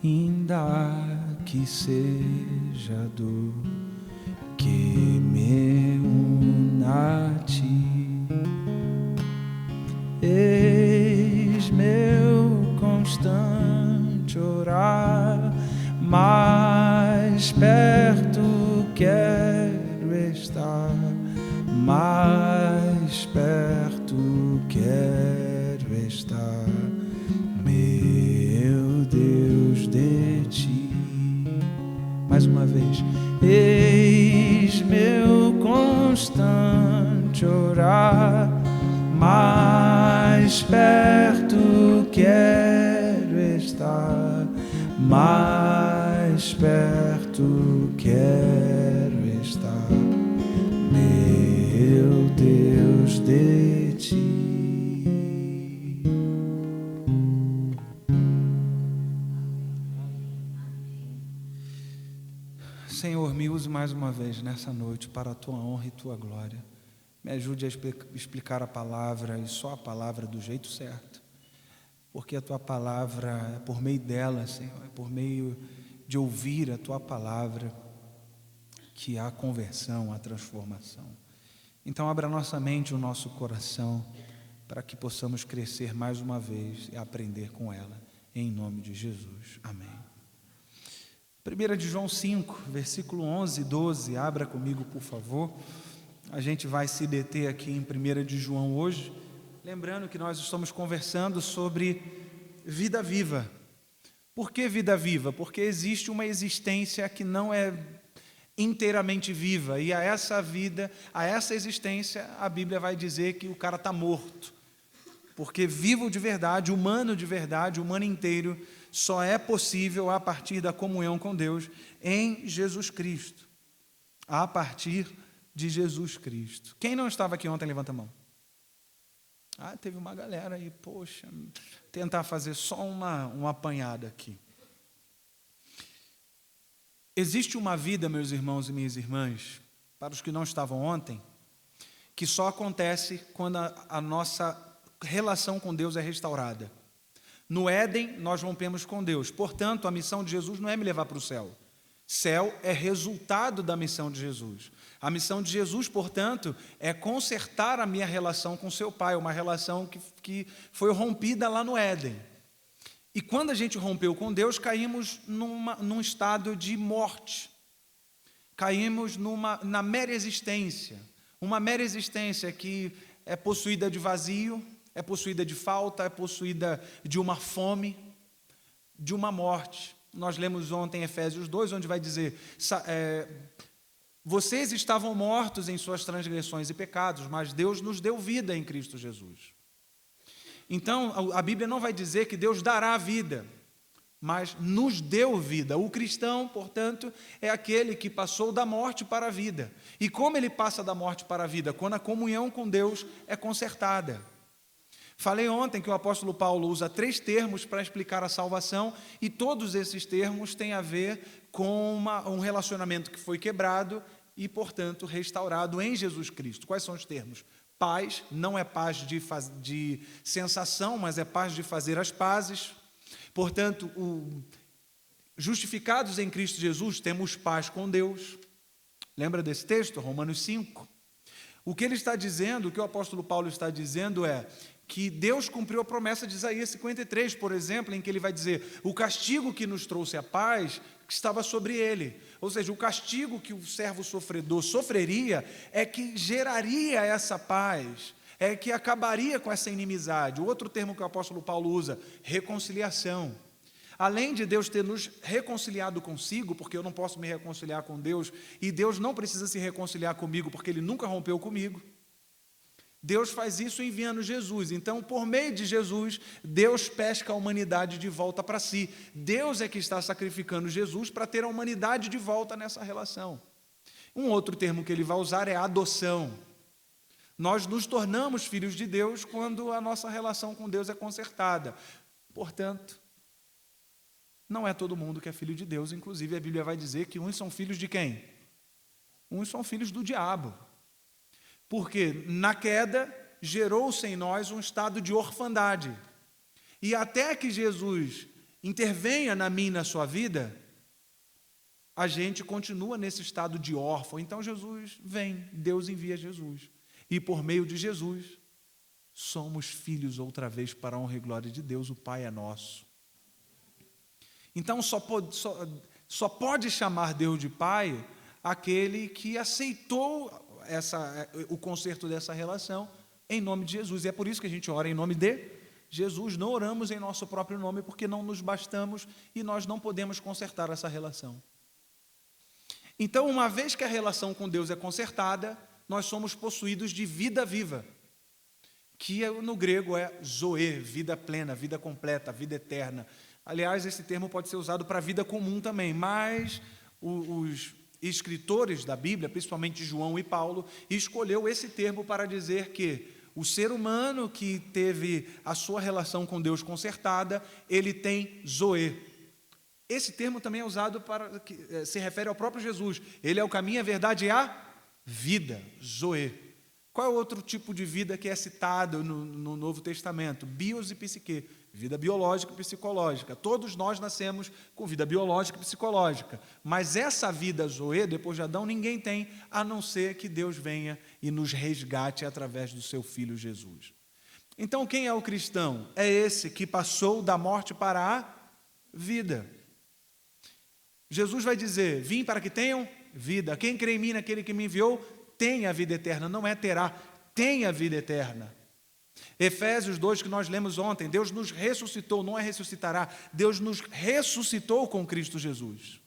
Ainda que seja a dor que me una a ti, eis meu constante orar, mais perto quero estar, mais perto quero estar, meu Deus, de ti. Mais uma vez. Eis meu constante orar, mais perto quero estar, mais perto quero estar, meu Deus, de ti. Senhor, me use mais uma vez nessa noite para a Tua honra e Tua glória. Me ajude a explicar a palavra, e só a palavra do jeito certo, porque a Tua palavra, é por meio dela, Senhor, é por meio de ouvir a Tua palavra que há conversão, há transformação. Então abra nossa mente e o nosso coração para que possamos crescer mais uma vez e aprender com ela, em nome de Jesus. Amém. 1 de João 5, versículo 11 e 12, abra comigo, por favor. A gente vai se deter aqui em 1 de João hoje, lembrando que nós estamos conversando sobre vida viva. Por que vida viva? Porque existe uma existência que não é inteiramente viva, e a essa vida, a essa existência, a Bíblia vai dizer que o cara está morto. Porque vivo de verdade, humano inteiro, só é possível a partir da comunhão com Deus em Jesus Cristo. A partir de Jesus Cristo. Quem não estava aqui ontem, levanta a mão. Teve uma galera aí, poxa, tentar fazer só uma apanhada aqui. Existe uma vida, meus irmãos e minhas irmãs, para os que não estavam ontem, que só acontece quando a nossa relação com Deus é restaurada. No Éden, nós rompemos com Deus. Portanto, a missão de Jesus não é me levar para o céu. Céu é resultado da missão de Jesus. A missão de Jesus, portanto, é consertar a minha relação com seu Pai, uma relação que foi rompida lá no Éden. E quando a gente rompeu com Deus, caímos num estado de morte. Caímos na mera existência. Uma mera existência que é possuída de vazio, é possuída de falta, é possuída de uma fome, de uma morte. Nós lemos ontem Efésios 2, onde vai dizer, vocês estavam mortos em suas transgressões e pecados, mas Deus nos deu vida em Cristo Jesus. Então, a Bíblia não vai dizer que Deus dará vida, mas nos deu vida. O cristão, portanto, é aquele que passou da morte para a vida. E como ele passa da morte para a vida? Quando a comunhão com Deus é consertada. Falei ontem que o apóstolo Paulo usa 3 termos para explicar a salvação, e todos esses termos têm a ver com um relacionamento que foi quebrado e, portanto, restaurado em Jesus Cristo. Quais são os termos? Paz, não é paz de sensação, mas é paz de fazer as pazes. Portanto, justificados em Cristo Jesus, temos paz com Deus. Lembra desse texto, Romanos 5? O que ele está dizendo, o que o apóstolo Paulo está dizendo é que Deus cumpriu a promessa de Isaías 53, por exemplo, em que ele vai dizer: o castigo que nos trouxe a paz estava sobre ele. Ou seja, o castigo que o servo sofredor sofreria é que geraria essa paz, é que acabaria com essa inimizade. O outro termo que o apóstolo Paulo usa, reconciliação. Além de Deus ter nos reconciliado consigo, porque eu não posso me reconciliar com Deus, e Deus não precisa se reconciliar comigo, porque Ele nunca rompeu comigo, Deus faz isso enviando Jesus. Então, por meio de Jesus, Deus pesca a humanidade de volta para si. Deus é que está sacrificando Jesus para ter a humanidade de volta nessa relação. Um outro termo que ele vai usar é adoção. Nós nos tornamos filhos de Deus quando a nossa relação com Deus é consertada. Portanto, não é todo mundo que é filho de Deus. Inclusive, a Bíblia vai dizer que uns são filhos de quem? Uns são filhos do diabo. Porque na queda gerou-se em nós um estado de orfandade. E até que Jesus intervenha na minha e na sua vida, a gente continua nesse estado de órfão. Então Jesus vem, Deus envia Jesus. E por meio de Jesus, somos filhos outra vez para a honra e glória de Deus, o Pai é nosso. Então só pode chamar Deus de Pai aquele que aceitou o conserto dessa relação em nome de Jesus. E é por isso que a gente ora em nome de Jesus. Não oramos em nosso próprio nome, porque não nos bastamos e nós não podemos consertar essa relação. Então, uma vez que a relação com Deus é consertada, nós somos possuídos de vida viva, que no grego é zoe, vida plena, vida completa, vida eterna. Aliás, esse termo pode ser usado para a vida comum também, mas os escritores da Bíblia, principalmente João e Paulo, escolheu esse termo para dizer que o ser humano que teve a sua relação com Deus consertada, ele tem zoe. Esse termo também é usado para que se refere ao próprio Jesus. Ele é o caminho, a verdade e a vida, zoe. Qual é o outro tipo de vida que é citado no Novo Testamento? Bios e psique, vida biológica e psicológica. Todos nós nascemos com vida biológica e psicológica, mas essa vida zoe, depois de Adão, ninguém tem, a não ser que Deus venha e nos resgate através do seu Filho Jesus. Então, quem é o cristão? É esse que passou da morte para a vida. Jesus vai dizer: vim para que tenham vida. Quem crê em mim, naquele que me enviou, tem a vida eterna. Não é terá, tem a vida eterna. Efésios 2, que nós lemos ontem, Deus nos ressuscitou, não é ressuscitará, Deus nos ressuscitou com Cristo Jesus.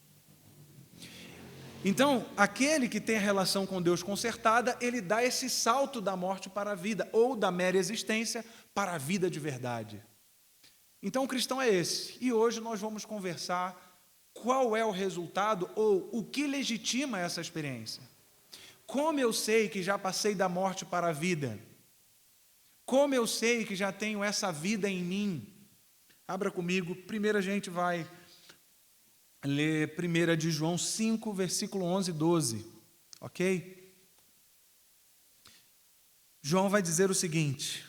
Então, aquele que tem a relação com Deus consertada, ele dá esse salto da morte para a vida, ou da mera existência para a vida de verdade. Então, o cristão é esse. E hoje nós vamos conversar qual é o resultado, ou o que legitima essa experiência. Como eu sei que já passei da morte para a vida? Como eu sei que já tenho essa vida em mim? Abra comigo, primeiro a gente vai ler 1 de João 5, versículo 11 e 12, ok? João vai dizer o seguinte: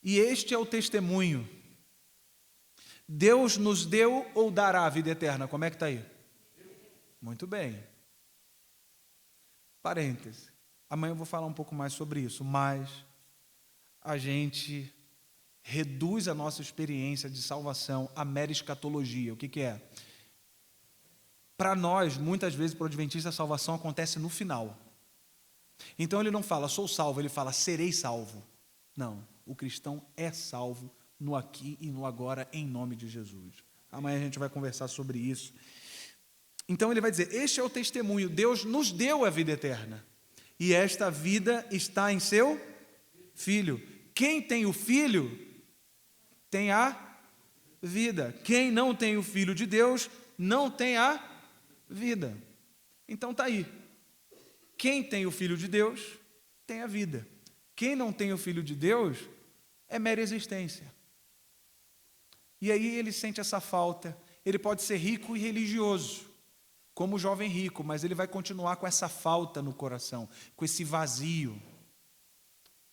e este é o testemunho, Deus nos deu ou dará a vida eterna? Como é que está aí? Muito bem. Parêntese, amanhã eu vou falar um pouco mais sobre isso, mas a gente reduz a nossa experiência de salvação à mera escatologia. O que é? Para nós, muitas vezes, para o adventista, a salvação acontece no final. Então ele não fala, sou salvo, ele fala, serei salvo. Não, o cristão é salvo no aqui e no agora, em nome de Jesus. Amanhã a gente vai conversar sobre isso. Então ele vai dizer, este é o testemunho, Deus nos deu a vida eterna, e esta vida está em seu Filho. Quem tem o Filho, tem a vida. Quem não tem o Filho de Deus, não tem a vida. Então está aí. Quem tem o Filho de Deus, tem a vida. Quem não tem o Filho de Deus, é mera existência. E aí ele sente essa falta. Ele pode ser rico e religioso, como o jovem rico, mas ele vai continuar com essa falta no coração, com esse vazio.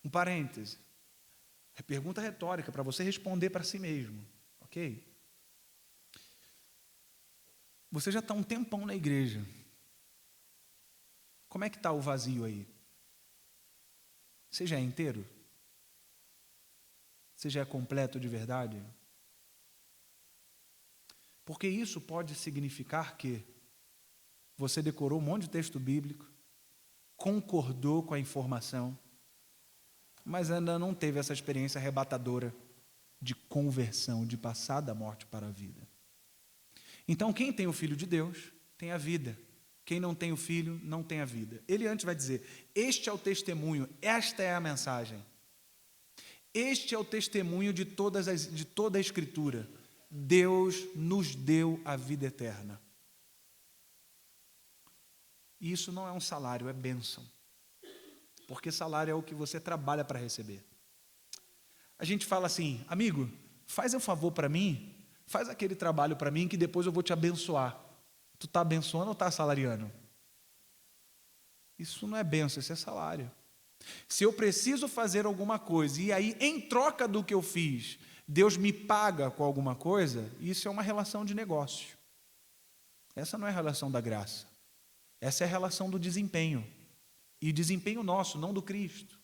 Um parêntese. É pergunta retórica para você responder para si mesmo, ok? Você já está um tempão na igreja. Como é que está o vazio aí? Você já é inteiro? Você já é completo de verdade? Porque isso pode significar que você decorou um monte de texto bíblico, concordou com a informação, mas ainda não teve essa experiência arrebatadora de conversão, de passar da morte para a vida. Então, quem tem o Filho de Deus, tem a vida. Quem não tem o Filho, não tem a vida. Ele antes vai dizer, este é o testemunho, esta é a mensagem. Este é o testemunho de toda a Escritura. Deus nos deu a vida eterna. E isso não é um salário, é bênção. Porque salário é o que você trabalha para receber. A gente fala assim, amigo, faz um favor para mim, faz aquele trabalho para mim que depois eu vou te abençoar. Tu está abençoando ou está assalariando? Isso não é bênção, isso é salário. Se eu preciso fazer alguma coisa e aí, em troca do que eu fiz, Deus me paga com alguma coisa, isso é uma relação de negócio. Essa não é a relação da graça. Essa é a relação do desempenho. E desempenho nosso, não do Cristo.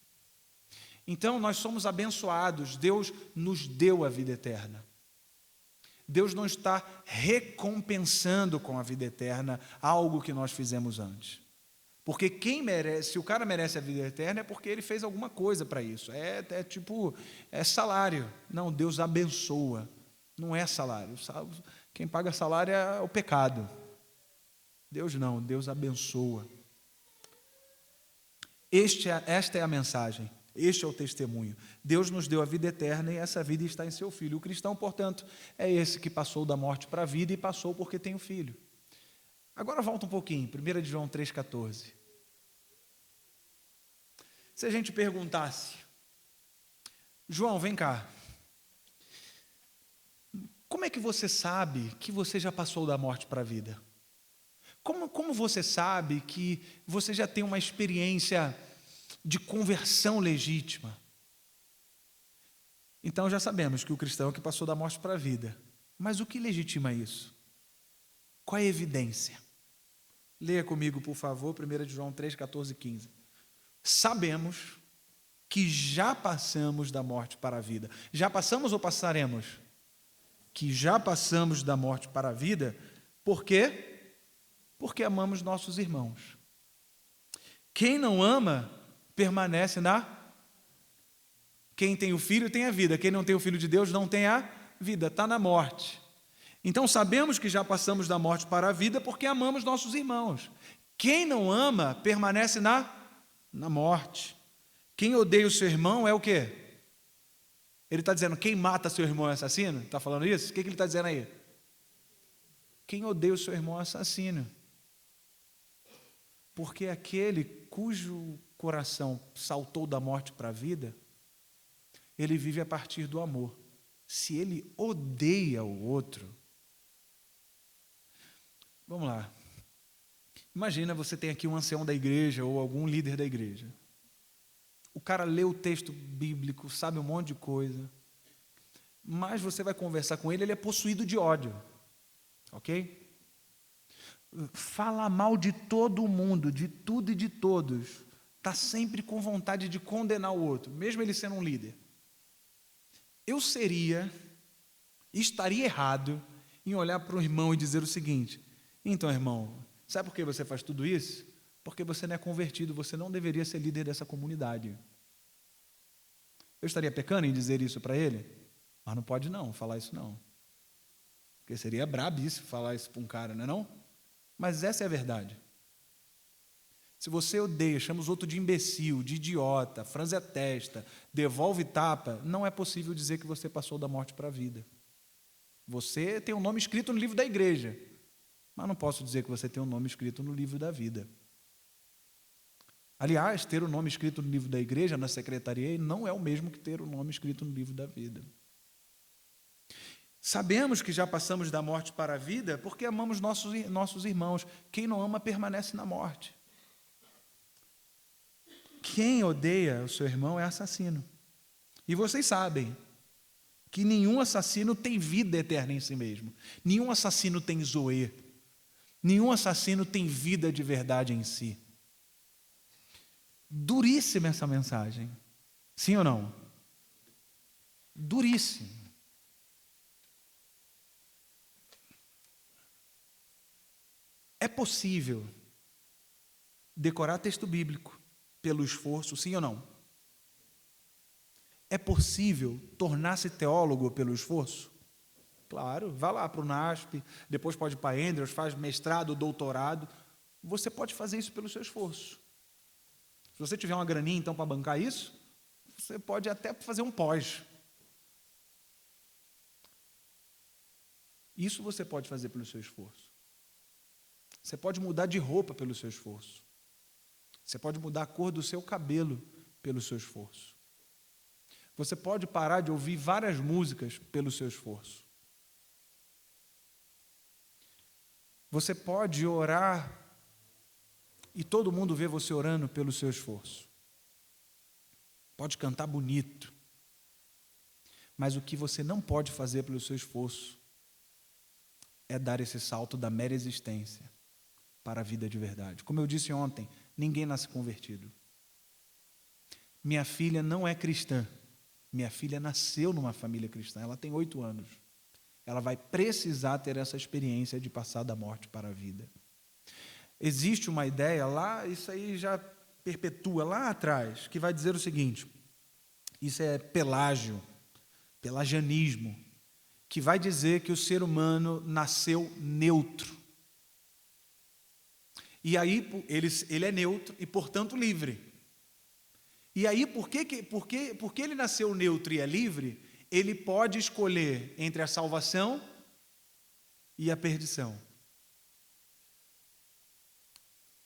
Então, nós somos abençoados. Deus nos deu a vida eterna. Deus não está recompensando com a vida eterna algo que nós fizemos antes. Porque quem merece, se o cara merece a vida eterna, é porque ele fez alguma coisa para isso. É salário. Não, Deus abençoa. Não é salário. Quem paga salário é o pecado. Deus não, Deus abençoa. Esta é a mensagem, este é o testemunho. Deus nos deu a vida eterna e essa vida está em seu Filho. O cristão, portanto, é esse que passou da morte para a vida e passou porque tem o Filho. Agora volta um pouquinho, 1 João 3,14. Se a gente perguntasse, João, vem cá, como é que você sabe que você já passou da morte para a vida? Como você sabe que você já tem uma experiência de conversão legítima? Então já sabemos que o cristão é o que passou da morte para a vida. Mas o que legitima isso? Qual é a evidência? Leia comigo, por favor, 1 João 3, 14 e 15. Sabemos que já passamos da morte para a vida. Já passamos ou passaremos? Que já passamos da morte para a vida. Por quê? Porque amamos nossos irmãos. Quem não ama, permanece na... Quem tem o Filho tem a vida. Quem não tem o Filho de Deus não tem a vida, está na morte. Então sabemos que já passamos da morte para a vida porque amamos nossos irmãos. Quem não ama, permanece na morte. Quem odeia o seu irmão é o quê? Ele está dizendo, quem mata seu irmão é assassino? Está falando isso? O que ele está dizendo aí? Quem odeia o seu irmão é assassino. Porque aquele cujo coração saltou da morte para a vida, ele vive a partir do amor. Se ele odeia o outro... Vamos lá. Imagina você tem aqui um ancião da igreja ou algum líder da igreja. O cara lê o texto bíblico, sabe um monte de coisa, mas você vai conversar com ele, ele é possuído de ódio. Ok? Fala mal de todo mundo, de tudo e de todos. Está sempre com vontade de condenar o outro, mesmo ele sendo um líder. Eu estaria errado em olhar para o irmão e dizer o seguinte: então, irmão, sabe por que você faz tudo isso? Porque você não é convertido, você não deveria ser líder dessa comunidade. Eu estaria pecando em dizer isso para ele? Mas não pode não, falar isso não. Porque seria brabíssimo falar isso para um cara, não é não? Mas essa é a verdade. Se você odeia, chama os outros de imbecil, de idiota, franze a testa, devolve tapa, não é possível dizer que você passou da morte para a vida. Você tem um nome escrito no livro da igreja, mas não posso dizer que você tem um nome escrito no livro da vida. Aliás, ter o nome escrito no livro da igreja, na secretaria, não é o mesmo que ter o nome escrito no livro da vida. Sabemos que já passamos da morte para a vida porque amamos nossos irmãos. Quem não ama permanece na morte. Quem odeia o seu irmão é assassino. E vocês sabem que nenhum assassino tem vida eterna em si mesmo. Nenhum assassino tem zoe. Nenhum assassino tem vida de verdade em si. Duríssima essa mensagem. Sim ou não? duríssimo. É possível decorar texto bíblico pelo esforço, sim ou não? É possível tornar-se teólogo pelo esforço? Claro, vá lá para o NASP, depois pode ir para a Andrews, faz mestrado, doutorado. Você pode fazer isso pelo seu esforço. Se você tiver uma graninha, então, para bancar isso, você pode até fazer um pós. Isso você pode fazer pelo seu esforço. Você pode mudar de roupa pelo seu esforço. Você pode mudar a cor do seu cabelo pelo seu esforço. Você pode parar de ouvir várias músicas pelo seu esforço. Você pode orar e todo mundo vê você orando pelo seu esforço. Pode cantar bonito. Mas o que você não pode fazer pelo seu esforço é dar esse salto da mera existência para a vida de verdade. Como eu disse ontem, ninguém nasce convertido. Minha filha não é cristã. Minha filha nasceu numa família cristã. Ela tem 8 anos. Ela vai precisar ter essa experiência de passar da morte para a vida. Existe uma ideia lá, isso aí já perpetua lá atrás, que vai dizer o seguinte, isso é Pelágio, pelagianismo, que vai dizer que o ser humano nasceu neutro. E aí ele é neutro e, portanto, livre. E aí, porque ele nasceu neutro e é livre, ele pode escolher entre a salvação e a perdição.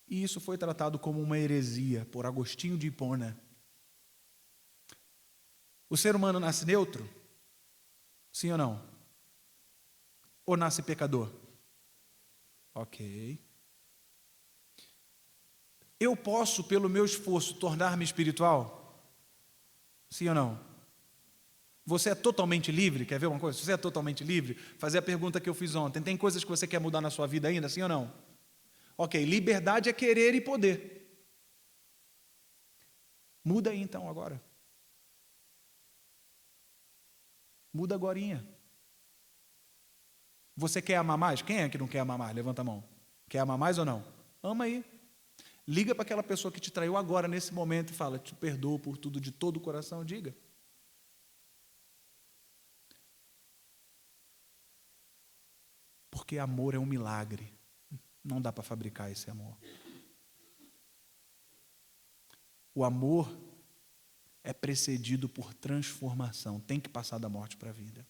E isso foi tratado como uma heresia por Agostinho de Hipona. O ser humano nasce neutro? Sim ou não? Ou nasce pecador? Ok. Eu posso, pelo meu esforço, tornar-me espiritual? Sim ou não? Você é totalmente livre? Quer ver uma coisa? Se você é totalmente livre, fazer a pergunta que eu fiz ontem. Tem coisas que você quer mudar na sua vida ainda? Sim ou não? Ok, liberdade é querer e poder. Muda aí então agora. Muda agorinha. Você quer amar mais? Quem é que não quer amar mais? Levanta a mão. Quer amar mais ou não? Ama aí. Liga para aquela pessoa que te traiu agora, nesse momento, e fala, te perdoo por tudo de todo o coração, diga. Porque amor é um milagre. Não dá para fabricar esse amor. O amor é precedido por transformação. Tem que passar da morte para a vida.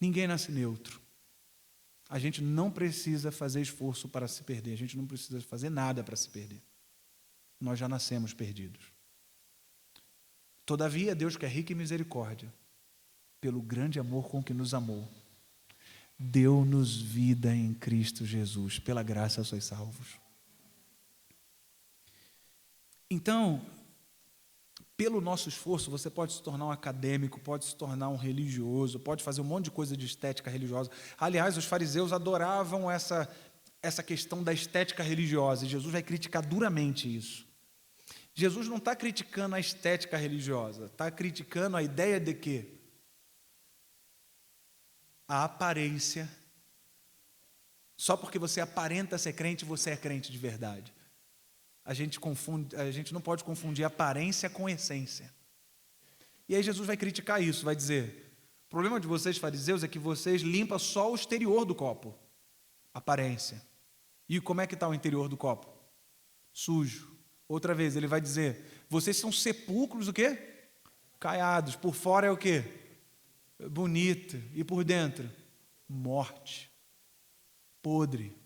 Ninguém nasce neutro. A gente não precisa fazer esforço para se perder. A gente não precisa fazer nada para se perder. Nós já nascemos perdidos. Todavia, Deus, que é rico em misericórdia, pelo grande amor com que nos amou, deu-nos vida em Cristo Jesus. Pela graça sois salvos. Então, pelo nosso esforço, você pode se tornar um acadêmico, pode se tornar um religioso, pode fazer um monte de coisa de estética religiosa. Aliás, os fariseus adoravam essa questão da estética religiosa, e Jesus vai criticar duramente isso. Jesus não está criticando a estética religiosa, está criticando a ideia de que a aparência, só porque você aparenta ser crente, você é crente de verdade. A gente não pode confundir aparência com essência. E aí Jesus vai criticar isso, vai dizer, o problema de vocês fariseus é que vocês limpam só o exterior do copo, aparência. E como é que está o interior do copo? Sujo. Outra vez, ele vai dizer, vocês são sepulcros o quê? Caiados. Por fora é o quê? Bonito. E por dentro? Morte. Podre.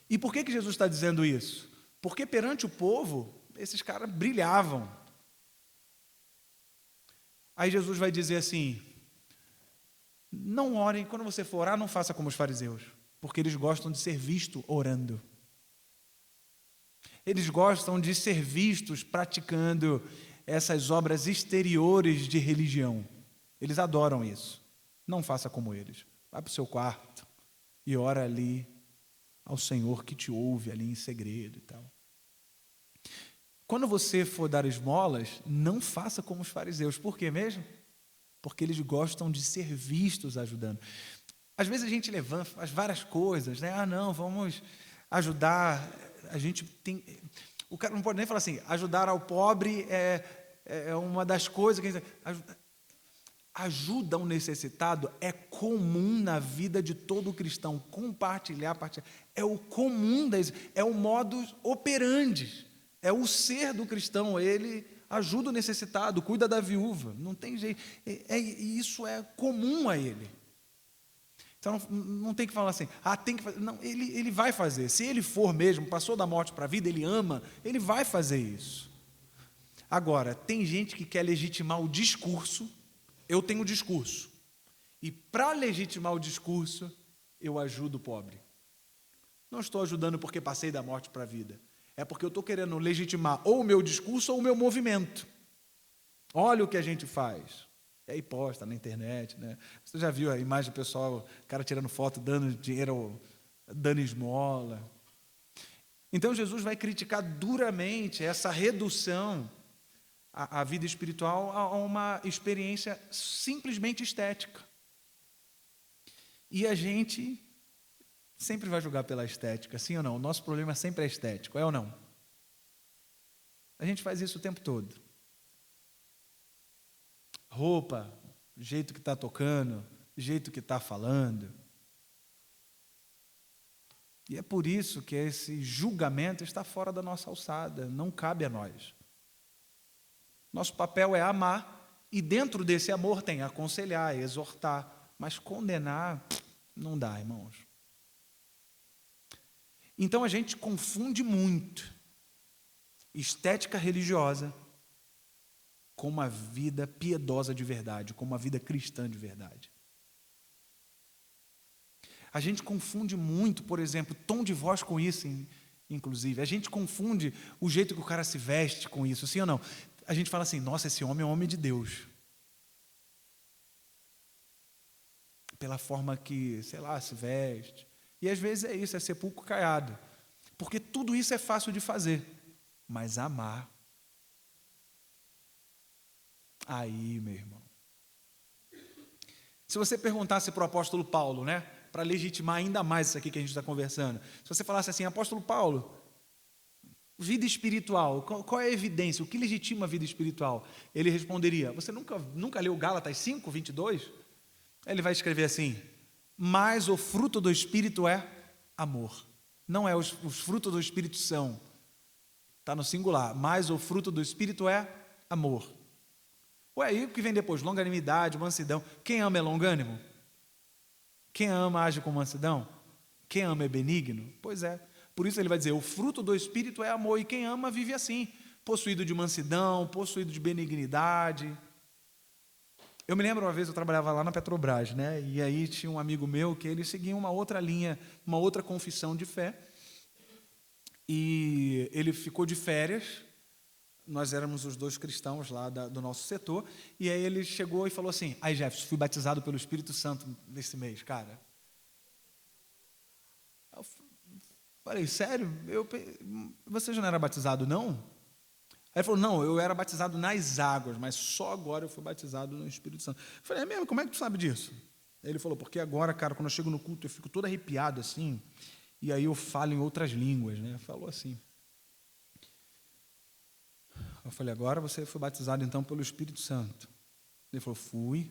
E por que Jesus está dizendo isso? Porque perante o povo, esses caras brilhavam. Aí Jesus vai dizer assim, não orem, quando você for orar, não faça como os fariseus, porque eles gostam de ser vistos orando. Eles gostam de ser vistos praticando essas obras exteriores de religião. Eles adoram isso. Não faça como eles. Vai para o seu quarto e ora ali ao Senhor que te ouve ali em segredo e tal. Quando você for dar esmolas, não faça como os fariseus. Por quê mesmo? Porque eles gostam de ser vistos ajudando. Às vezes a gente levanta, faz várias coisas, né? Não, vamos ajudar. A gente tem. O cara não pode nem falar assim, ajudar ao pobre é uma das coisas que ajuda ao necessitado é comum na vida de todo cristão. Compartilhar. É o comum, é o modus operandi. É o ser do cristão. Ele ajuda o necessitado, cuida da viúva. Não tem jeito. Isso é comum a ele. Então não tem que falar assim, tem que fazer. Não, ele vai fazer. Se ele for mesmo, passou da morte para a vida, ele ama, ele vai fazer isso. Agora, tem gente que quer legitimar o discurso. Eu tenho discurso. E para legitimar o discurso, eu ajudo o pobre. Não estou ajudando porque passei da morte para a vida. É porque eu estou querendo legitimar ou o meu discurso ou o meu movimento. Olha o que a gente faz. E aí posta na internet, né? Você já viu a imagem do pessoal, o cara tirando foto, dando dinheiro, dando esmola. Então Jesus vai criticar duramente essa redução à vida espiritual a uma experiência simplesmente estética. E a gente sempre vai julgar pela estética, sim ou não? O nosso problema sempre é estético, é ou não? A gente faz isso o tempo todo. Roupa, jeito que está tocando, jeito que está falando. E é por isso que esse julgamento está fora da nossa alçada, não cabe a nós. Nosso papel é amar, e dentro desse amor tem aconselhar, exortar, mas condenar não dá, irmãos. Então a gente confunde muito estética religiosa com uma vida piedosa de verdade, com uma vida cristã de verdade. A gente confunde muito, por exemplo, tom de voz com isso, inclusive. A gente confunde o jeito que o cara se veste com isso, sim ou não? A gente fala assim, nossa, esse homem é um homem de Deus. Pela forma que, sei lá, se veste. E às vezes é isso, é sepulcro caiado. Porque tudo isso é fácil de fazer. Mas amar, aí, meu irmão. Se você perguntasse para o apóstolo Paulo, né, para legitimar ainda mais isso aqui que a gente está conversando, se você falasse assim, apóstolo Paulo, vida espiritual, qual é a evidência? O que legitima a vida espiritual? Ele responderia, você nunca leu Gálatas 5, 22? Ele vai escrever assim, mas o fruto do Espírito é amor. Não é os frutos do Espírito são, está no singular, mas o fruto do Espírito é amor. Ué, aí o que vem depois? Longanimidade, mansidão. Quem ama é longânimo? Quem ama age com mansidão? Quem ama é benigno? Pois é. Por isso ele vai dizer, o fruto do Espírito é amor, e quem ama vive assim, possuído de mansidão, possuído de benignidade. Eu me lembro uma vez, eu trabalhava lá na Petrobras, né? E aí tinha um amigo meu que ele seguia uma outra linha, uma outra confissão de fé, e ele ficou de férias. Nós éramos os dois cristãos lá do nosso setor, e aí ele chegou e falou assim, Jefferson, fui batizado pelo Espírito Santo nesse mês, cara. Eu falei, sério? Você já não era batizado, não? Aí ele falou, não, eu era batizado nas águas, mas só agora eu fui batizado no Espírito Santo. Eu falei, é mesmo? Como é que tu sabe disso? Ele falou, porque agora, cara, quando eu chego no culto, eu fico todo arrepiado assim, e aí eu falo em outras línguas, né? Falou assim. Eu falei, agora você foi batizado então pelo Espírito Santo. Ele falou, fui.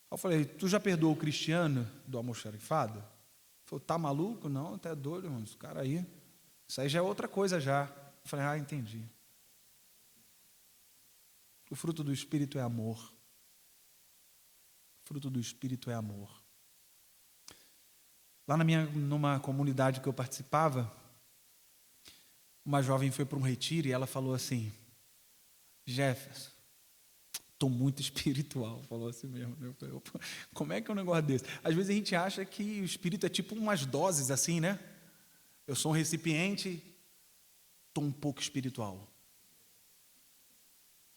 Eu falei, tu já perdoou o Cristiano do almoxarifado? Ele falou, tá maluco? Não, até doido, irmão, esse cara aí. Isso aí já é outra coisa já. Eu falei, entendi. O fruto do Espírito é amor. O fruto do Espírito é amor. Lá numa comunidade que eu participava, uma jovem foi para um retiro e ela falou assim, Jefferson, estou muito espiritual, falou assim mesmo. Eu falei, como é que é um negócio desse? Às vezes a gente acha que o espírito é tipo umas doses assim, né? Eu sou um recipiente, estou um pouco espiritual.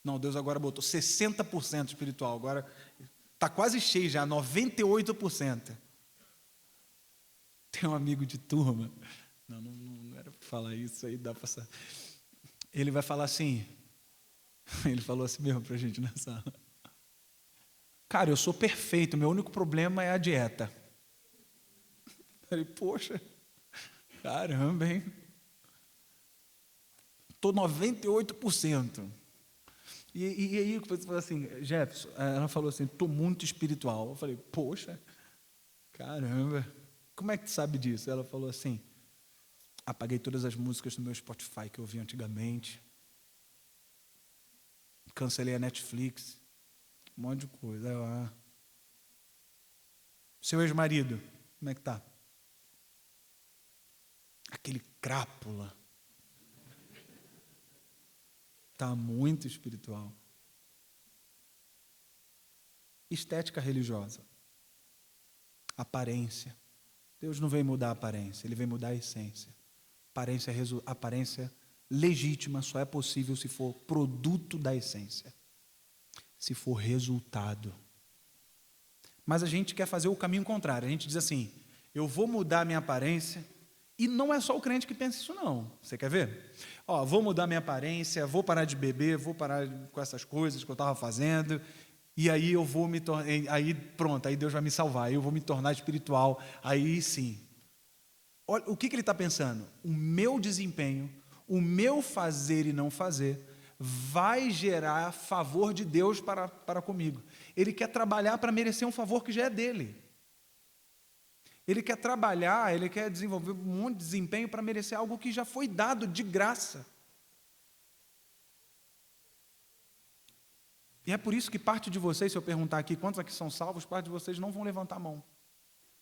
Não, Deus agora botou 60% espiritual, agora está quase cheio já, 98%. Tem um amigo de turma, não era para falar isso aí, dá para... ele vai falar assim, ele falou assim mesmo para a gente na sala. Cara, eu sou perfeito, meu único problema é a dieta. Eu falei, poxa, caramba, hein? Estou 98%. E aí, você falou assim, Jefferson, ela falou assim, estou muito espiritual. Eu falei, poxa, caramba, como é que tu sabe disso? Ela falou assim, apaguei todas as músicas do meu Spotify que eu ouvia antigamente, cancelei a Netflix, um monte de coisa. Aí eu, seu ex-marido, como é que tá? Aquele crápula. Está muito espiritual. Estética religiosa. Aparência. Deus não veio mudar a aparência, Ele veio mudar a essência. Aparência legítima só é possível se for produto da essência, se for resultado. Mas a gente quer fazer o caminho contrário. A gente diz assim, eu vou mudar a minha aparência. E não é só o crente que pensa isso, não. Você quer ver? Vou mudar minha aparência, vou parar de beber, vou parar com essas coisas que eu estava fazendo, e aí eu vou me tornar, aí pronto, aí Deus vai me salvar, aí eu vou me tornar espiritual, aí sim. Olha, o que ele está pensando? O meu desempenho, o meu fazer e não fazer, vai gerar favor de Deus para comigo. Ele quer trabalhar para merecer um favor que já é dele. Ele quer trabalhar, ele quer desenvolver um monte de desempenho para merecer algo que já foi dado de graça. E é por isso que parte de vocês, se eu perguntar aqui quantos aqui são salvos, parte de vocês não vão levantar a mão.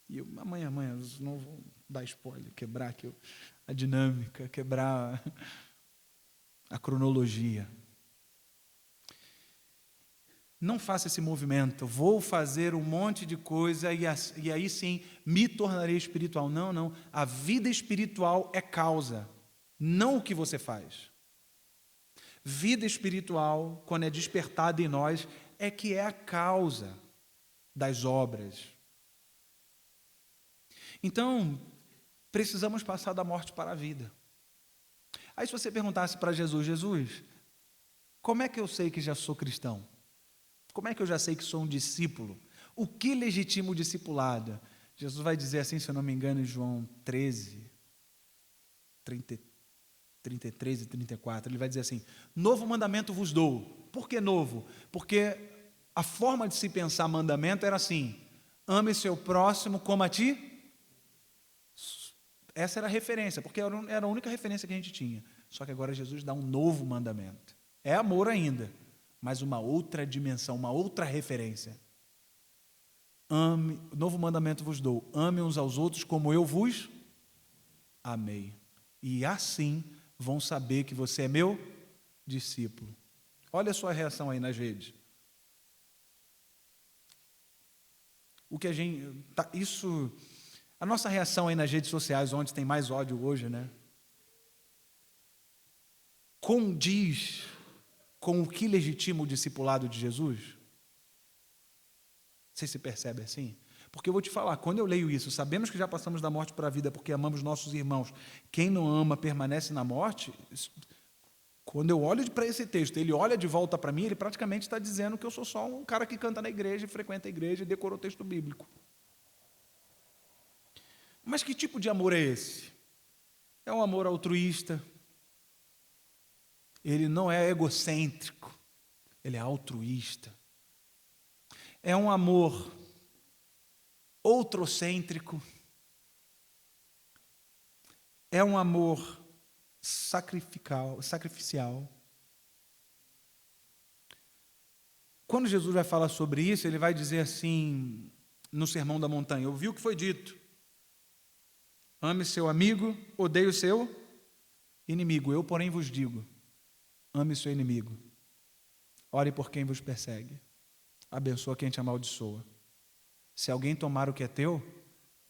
E eu, amanhã, eu não vou dar spoiler, quebrar aqui a dinâmica, quebrar a cronologia. Não faça esse movimento, vou fazer um monte de coisa e aí sim me tornarei espiritual. Não, não. A vida espiritual é causa, não o que você faz. Vida espiritual, quando é despertada em nós, é que é a causa das obras. Então, precisamos passar da morte para a vida. Aí se você perguntasse para Jesus, como é que eu sei que já sou cristão? Como é que eu já sei que sou um discípulo? O que legitima o discipulado? Jesus vai dizer assim, se eu não me engano, em João 13, 33 e 34, ele vai dizer assim, novo mandamento vos dou. Por que novo? Porque a forma de se pensar mandamento era assim, ame seu próximo como a ti. Essa era a referência, porque era a única referência que a gente tinha. Só que agora Jesus dá um novo mandamento. É amor ainda, mas uma outra dimensão, uma outra referência. Ame, novo mandamento vos dou, ame uns aos outros como eu vos amei. E assim vão saber que você é meu discípulo. Olha a sua reação aí nas redes. O que a gente, a nossa reação aí nas redes sociais, onde tem mais ódio hoje, né? Condiz com o que legitima o discipulado de Jesus? Você se percebe assim? Porque eu vou te falar, quando eu leio isso, sabemos que já passamos da morte para a vida porque amamos nossos irmãos. Quem não ama permanece na morte. Quando eu olho para esse texto, ele olha de volta para mim, ele praticamente está dizendo que eu sou só um cara que canta na igreja, frequenta a igreja e decorou o texto bíblico. Mas que tipo de amor é esse? É um amor altruísta. Ele não é egocêntrico, ele é altruísta. É um amor outrocêntrico. É um amor sacrificial. Quando Jesus vai falar sobre isso, ele vai dizer assim, no Sermão da Montanha, ouviu o que foi dito? Ame seu amigo, odeie o seu inimigo. Eu, porém, vos digo, ame seu inimigo. Ore por quem vos persegue. Abençoa quem te amaldiçoa. Se alguém tomar o que é teu,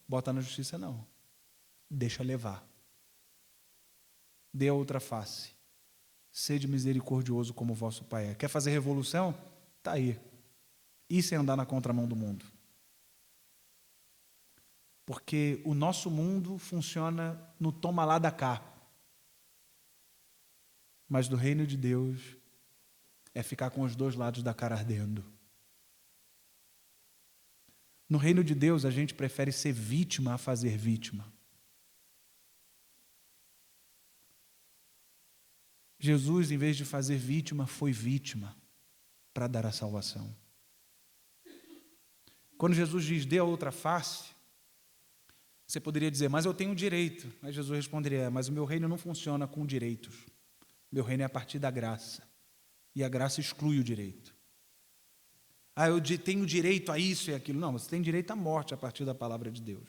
bota na justiça não. Deixa levar. Dê a outra face. Sede misericordioso como o vosso Pai é. Quer fazer revolução? Está aí. E sem andar na contramão do mundo. Porque o nosso mundo funciona no toma lá da cá. Mas do reino de Deus é ficar com os dois lados da cara ardendo. No reino de Deus, a gente prefere ser vítima a fazer vítima. Jesus, em vez de fazer vítima, foi vítima para dar a salvação. Quando Jesus diz, dê a outra face, você poderia dizer, mas eu tenho direito. Mas Jesus responderia, mas o meu reino não funciona com direitos. Meu reino é a partir da graça. E a graça exclui o direito. Eu tenho direito a isso e aquilo. Não, você tem direito à morte a partir da palavra de Deus.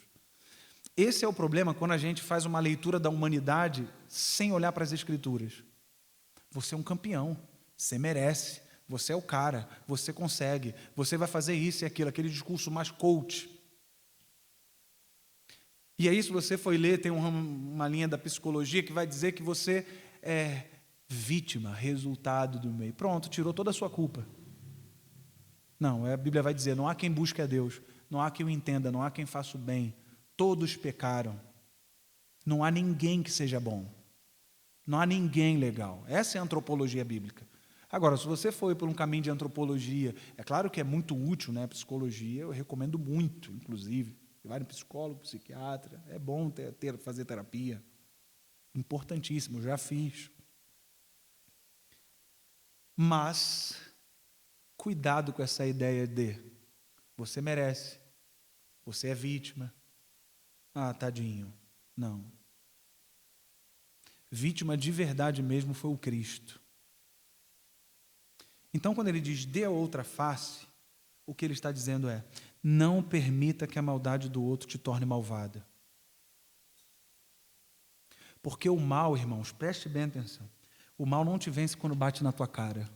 Esse é o problema quando a gente faz uma leitura da humanidade sem olhar para as Escrituras. Você é um campeão, você merece, você é o cara, você consegue, você vai fazer isso e aquilo, aquele discurso mais coach. E aí, se você for ler, tem uma linha da psicologia que vai dizer que você é vítima, resultado do meio. Pronto, tirou toda a sua culpa. Não, a Bíblia vai dizer, não há quem busque a Deus, não há quem o entenda, não há quem faça o bem. Todos pecaram. Não há ninguém que seja bom. Não há ninguém legal. Essa é a antropologia bíblica. Agora, se você for por um caminho de antropologia, é claro que é muito útil, né? Psicologia, eu recomendo muito, inclusive. Você vai no psicólogo, psiquiatra, é bom fazer terapia. Importantíssimo, já fiz. Mas, cuidado com essa ideia de você merece, você é vítima. Tadinho. Não. Vítima de verdade mesmo foi o Cristo. Então, quando ele diz, dê a outra face, o que ele está dizendo é, não permita que a maldade do outro te torne malvada. Porque o mal, irmãos, preste bem atenção, o mal não te vence quando bate na tua cara.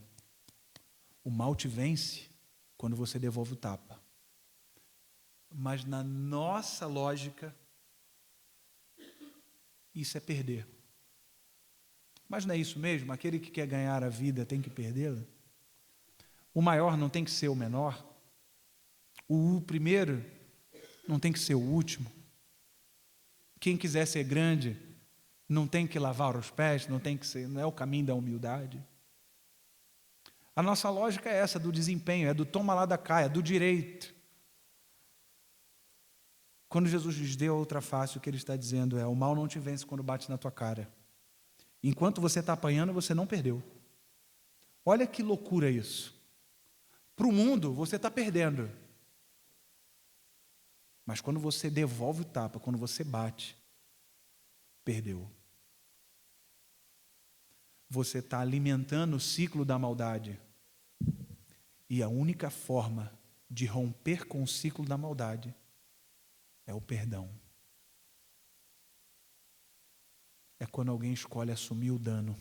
O mal te vence quando você devolve o tapa. Mas na nossa lógica, isso é perder. Mas não é isso mesmo? Aquele que quer ganhar a vida tem que perdê-la? O maior não tem que ser o menor? O primeiro não tem que ser o último? Quem quiser ser grande não tem que lavar os pés, não é o caminho da humildade? A nossa lógica é essa, do desempenho, é do toma lá da cá, é do direito. Quando Jesus lhes deu a outra face, o que ele está dizendo é, o mal não te vence quando bate na tua cara. Enquanto você está apanhando, você não perdeu. Olha que loucura isso. Para o mundo, você está perdendo. Mas quando você devolve o tapa, quando você bate, perdeu. Você está alimentando o ciclo da maldade. E a única forma de romper com o ciclo da maldade é o perdão. É quando alguém escolhe assumir o dano.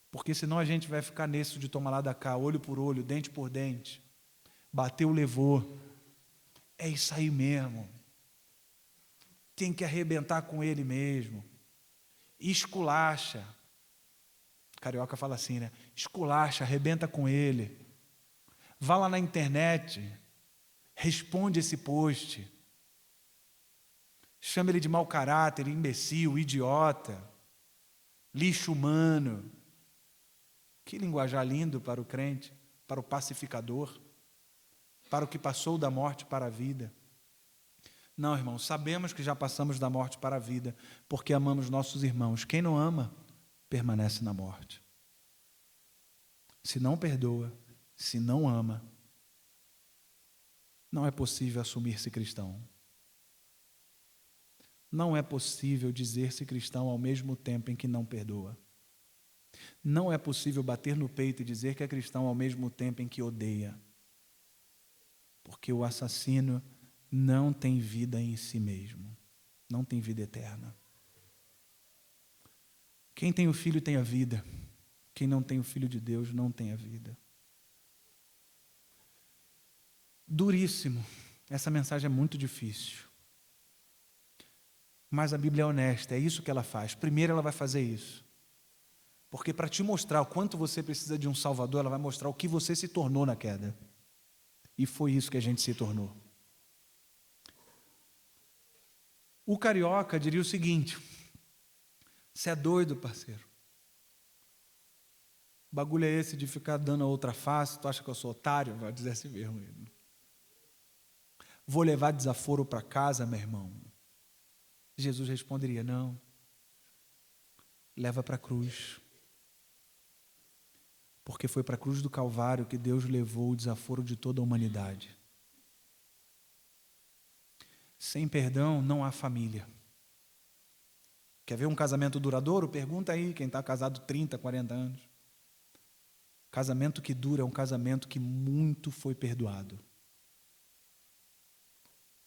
Porque senão a gente vai ficar nisso de tomar lá da cá, olho por olho, dente por dente. Bateu, levou. É isso aí mesmo. Tem que arrebentar com ele mesmo. Esculacha. Carioca fala assim, né? Esculacha, arrebenta com ele. Vá lá na internet, responde esse post. Chama ele de mau caráter, imbecil, idiota, lixo humano. Que linguajar lindo para o crente, para o pacificador, para o que passou da morte para a vida. Não, irmãos, sabemos que já passamos da morte para a vida, porque amamos nossos irmãos. Quem não ama, permanece na morte. Se não perdoa, se não ama, não é possível assumir-se cristão. Não é possível dizer-se cristão ao mesmo tempo em que não perdoa. Não é possível bater no peito e dizer que é cristão ao mesmo tempo em que odeia. Porque o assassino não tem vida em si mesmo. Não tem vida eterna. Quem tem o Filho tem a vida. Quem não tem o Filho de Deus não tem a vida. Duríssimo. Essa mensagem é muito difícil. Mas a Bíblia é honesta, é isso que ela faz. Primeiro ela vai fazer isso. Porque para te mostrar o quanto você precisa de um Salvador, ela vai mostrar o que você se tornou na queda. E foi isso que a gente se tornou. O carioca diria o seguinte: Você é doido, parceiro? O bagulho é esse de ficar dando a outra face? Tu acha que eu sou otário? Vai dizer assim mesmo. Vou levar desaforo para casa, meu irmão? Jesus responderia: não. Leva para a cruz. Porque foi para a cruz do Calvário que Deus levou o desaforo de toda a humanidade. Sem perdão não há família. Quer ver um casamento duradouro? Pergunta aí quem está casado 30, 40 anos. Casamento que dura é um casamento que muito foi perdoado.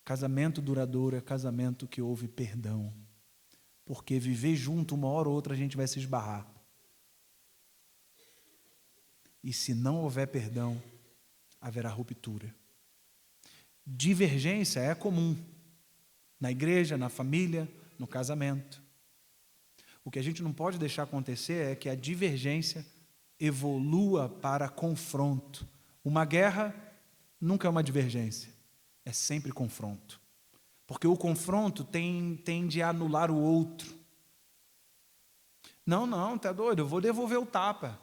Casamento duradouro é casamento que houve perdão. Porque viver junto, uma hora ou outra, a gente vai se esbarrar. E se não houver perdão, haverá ruptura. Divergência é comum. Na igreja, na família, no casamento. O que a gente não pode deixar acontecer é que a divergência evolua para confronto. Uma guerra nunca é uma divergência, é sempre confronto. Porque o confronto tende a anular o outro. Não, tá doido, eu vou devolver o tapa.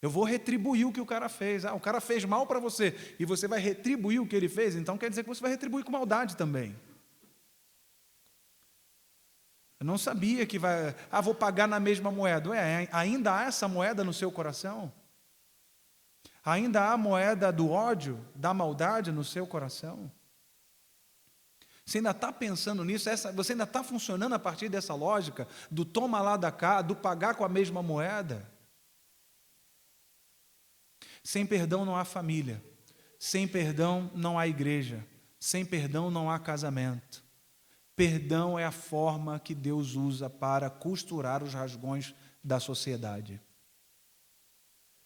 Eu vou retribuir o que o cara fez. O cara fez mal para você e você vai retribuir o que ele fez, então quer dizer que você vai retribuir com maldade também. Eu não sabia que vou pagar na mesma moeda. Ainda há essa moeda no seu coração? Ainda há a moeda do ódio, da maldade no seu coração? Você ainda está pensando nisso? Você ainda está funcionando a partir dessa lógica do toma lá da cá, do pagar com a mesma moeda? Sem perdão não há família. Sem perdão não há igreja. Sem perdão não há casamento. Perdão é a forma que Deus usa para costurar os rasgões da sociedade.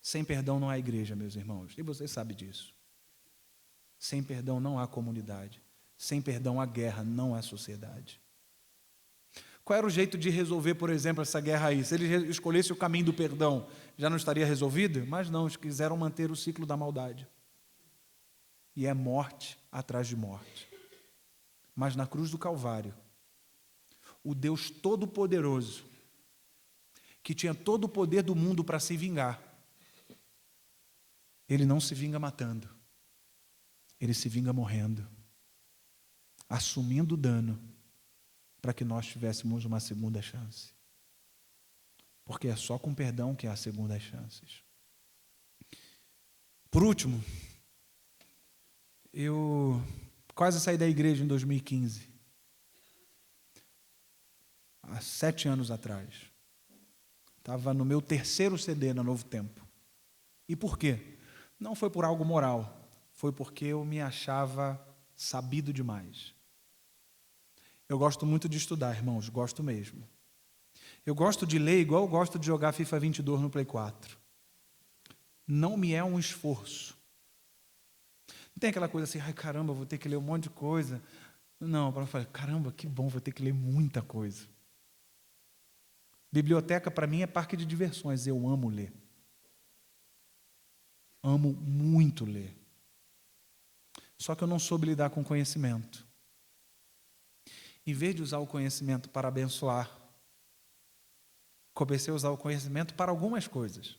Sem perdão não há igreja, meus irmãos, e você sabe disso. Sem perdão não há comunidade. Sem perdão há guerra, não há sociedade. Qual era o jeito de resolver, por exemplo, essa guerra aí? Se ele escolhesse o caminho do perdão, já não estaria resolvido? Mas não, eles quiseram manter o ciclo da maldade. E é morte atrás de morte. Mas na cruz do Calvário, o Deus Todo-Poderoso, que tinha todo o poder do mundo para se vingar, Ele não se vinga matando, Ele se vinga morrendo, assumindo o dano, para que nós tivéssemos uma segunda chance. Porque é só com perdão que há segundas chances. Por último, eu quase saí da igreja em 2015. Há 7 anos atrás. Estava no meu 3º CD na Novo Tempo. E por quê? Não foi por algo moral. Foi porque eu me achava sabido demais. Eu gosto muito de estudar, irmãos. Gosto mesmo. Eu gosto de ler igual eu gosto de jogar FIFA 22 no Play 4. Não me é um esforço. Não tem aquela coisa assim, ai caramba, vou ter que ler um monte de coisa. Não, para falar, caramba, que bom, vou ter que ler muita coisa. Biblioteca para mim é parque de diversões, eu amo ler. Amo muito ler. Só que eu não soube lidar com conhecimento. Em vez de usar o conhecimento para abençoar, comecei a usar o conhecimento para algumas coisas.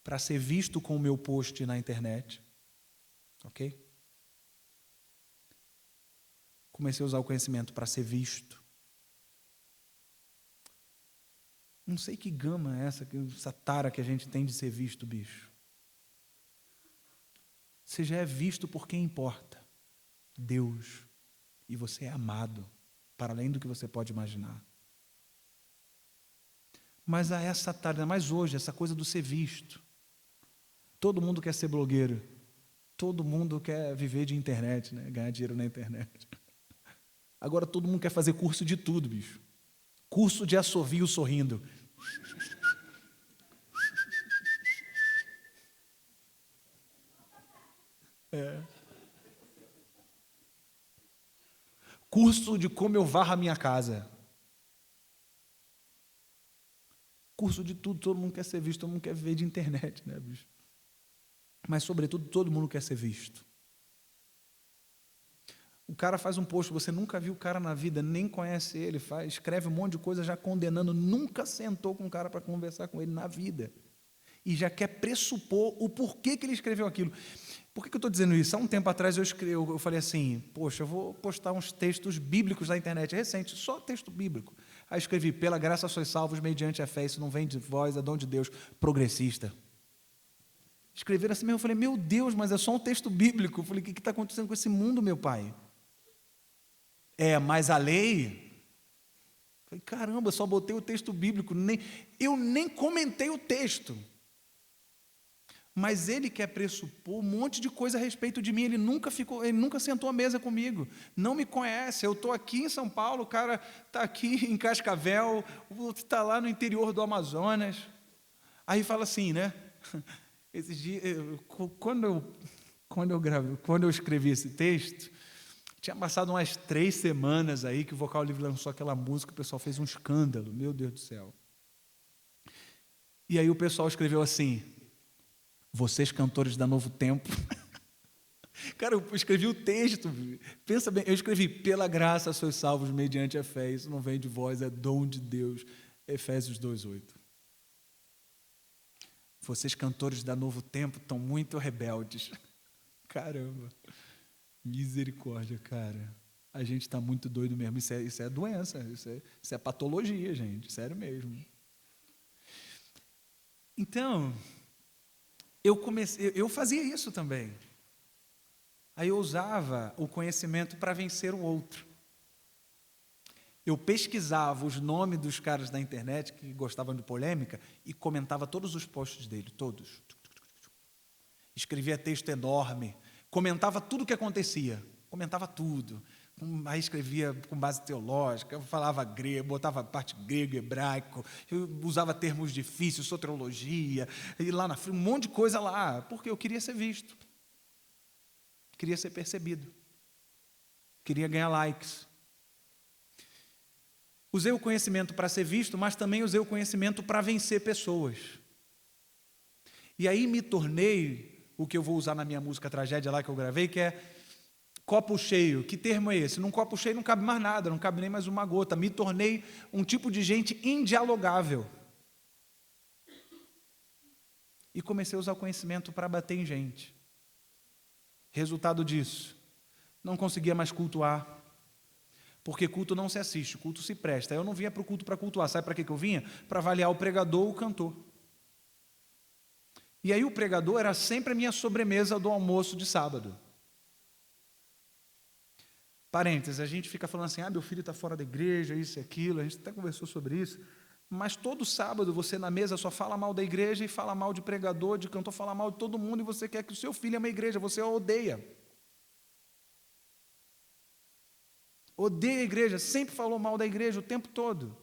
Para ser visto com o meu post na internet. Ok? Comecei a usar o conhecimento para ser visto. Não sei que gama é essa tara que a gente tem de ser visto, bicho. Você já é visto por quem importa. Deus. E você é amado, para além do que você pode imaginar. Mas há essa tara, mais hoje, essa coisa do ser visto. Todo mundo quer ser blogueiro. Todo mundo quer viver de internet, né? Ganhar dinheiro na internet. Agora todo mundo quer fazer curso de tudo, bicho. Curso de assovio sorrindo. Curso de como eu varro a minha casa. Curso de tudo, todo mundo quer ser visto, todo mundo quer viver de internet, né, bicho? Mas, sobretudo, todo mundo quer ser visto. O cara faz um post, você nunca viu o cara na vida, nem conhece ele, escreve um monte de coisa já condenando, nunca sentou com o cara para conversar com ele na vida. E já quer pressupor o porquê que ele escreveu aquilo. Por que eu estou dizendo isso? Há um tempo atrás eu falei assim, poxa, eu vou postar uns textos bíblicos na internet, recente, só texto bíblico. Aí escrevi, pela graça sois salvos mediante a fé, isso não vem de vós, é dom de Deus, progressista. Escreveram assim mesmo, eu falei, meu Deus, mas é só um texto bíblico. Eu falei, o que está acontecendo com esse mundo, meu pai? Mas a lei... Eu falei, caramba, eu só botei o texto bíblico, eu nem comentei o texto. Mas ele quer pressupor um monte de coisa a respeito de mim, ele nunca sentou à mesa comigo, não me conhece, eu estou aqui em São Paulo, o cara está aqui em Cascavel, o outro está lá no interior do Amazonas. Aí fala assim, né? Esses dias, quando eu escrevi esse texto, tinha passado umas 3 semanas aí que o Vocal Livre lançou aquela música, o pessoal fez um escândalo, meu Deus do céu. E aí o pessoal escreveu assim, vocês cantores da Novo Tempo. Cara, eu escrevi o texto, pensa bem, eu escrevi, pela graça sois salvos mediante a fé, isso não vem de vós, é dom de Deus, Efésios 2:8. Vocês cantores da Novo Tempo estão muito rebeldes. Caramba, misericórdia, cara, a gente está muito doido mesmo, isso é doença, isso é patologia, gente, sério mesmo. Então... Eu fazia isso também. Aí eu usava o conhecimento para vencer o outro. Eu pesquisava os nomes dos caras da internet que gostavam de polêmica e comentava todos os posts dele, todos. Escrevia texto enorme, comentava tudo o que acontecia, comentava tudo. Aí escrevia com base teológica, eu falava grego, botava parte grego, hebraico, eu usava termos difíceis, soteriologia, e lá na frente, um monte de coisa lá, porque eu queria ser visto, queria ser percebido, queria ganhar likes. Usei o conhecimento para ser visto, mas também usei o conhecimento para vencer pessoas. E aí me tornei, o que eu vou usar na minha música Tragédia lá que eu gravei, que é copo cheio. Que termo é esse? Num copo cheio não cabe mais nada, não cabe nem mais uma gota. Me tornei um tipo de gente indialogável. E comecei a usar o conhecimento para bater em gente. Resultado disso, não conseguia mais cultuar. Porque culto não se assiste, culto se presta. Eu não vinha para o culto para cultuar. Sabe para que eu vinha? Para avaliar o pregador ou o cantor. E aí o pregador era sempre a minha sobremesa do almoço de sábado. Parênteses, a gente fica falando assim, meu filho está fora da igreja, isso e aquilo, a gente até conversou sobre isso, mas todo sábado você na mesa só fala mal da igreja e fala mal de pregador, de cantor, fala mal de todo mundo e você quer que o seu filho ame a igreja, você a odeia. Odeia a igreja, sempre falou mal da igreja o tempo todo.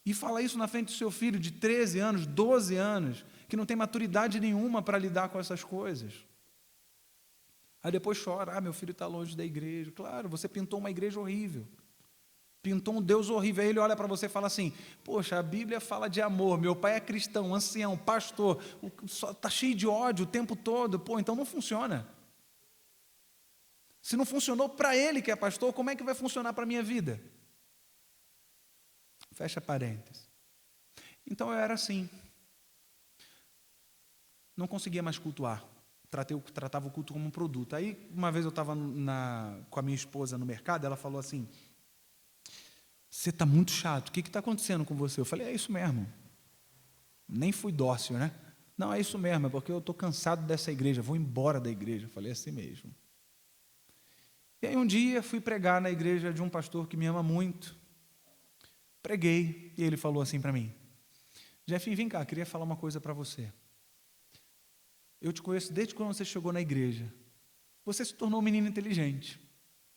E fala isso na frente do seu filho de 13 anos, 12 anos, que não tem maturidade nenhuma para lidar com essas coisas. Aí depois chora, meu filho está longe da igreja. Claro, você pintou uma igreja horrível. Pintou um Deus horrível. Aí ele olha para você e fala assim, poxa, a Bíblia fala de amor, meu pai é cristão, ancião, pastor, está cheio de ódio o tempo todo. Então não funciona. Se não funcionou para ele que é pastor, como é que vai funcionar para a minha vida? Fecha parênteses. Então eu era assim. Não conseguia mais cultuar. Tratava o culto como um produto. Aí, uma vez eu estava com a minha esposa no mercado, ela falou assim, você está muito chato, o que está acontecendo com você? Eu falei, é isso mesmo. Nem fui dócil, né? Não, é isso mesmo, é porque eu estou cansado dessa igreja, vou embora da igreja. Eu falei, é assim mesmo. E aí um dia fui pregar na igreja de um pastor que me ama muito. Preguei, e ele falou assim para mim, Jefinho, vem cá, queria falar uma coisa para você. Eu te conheço desde quando você chegou na igreja. Você se tornou um menino inteligente.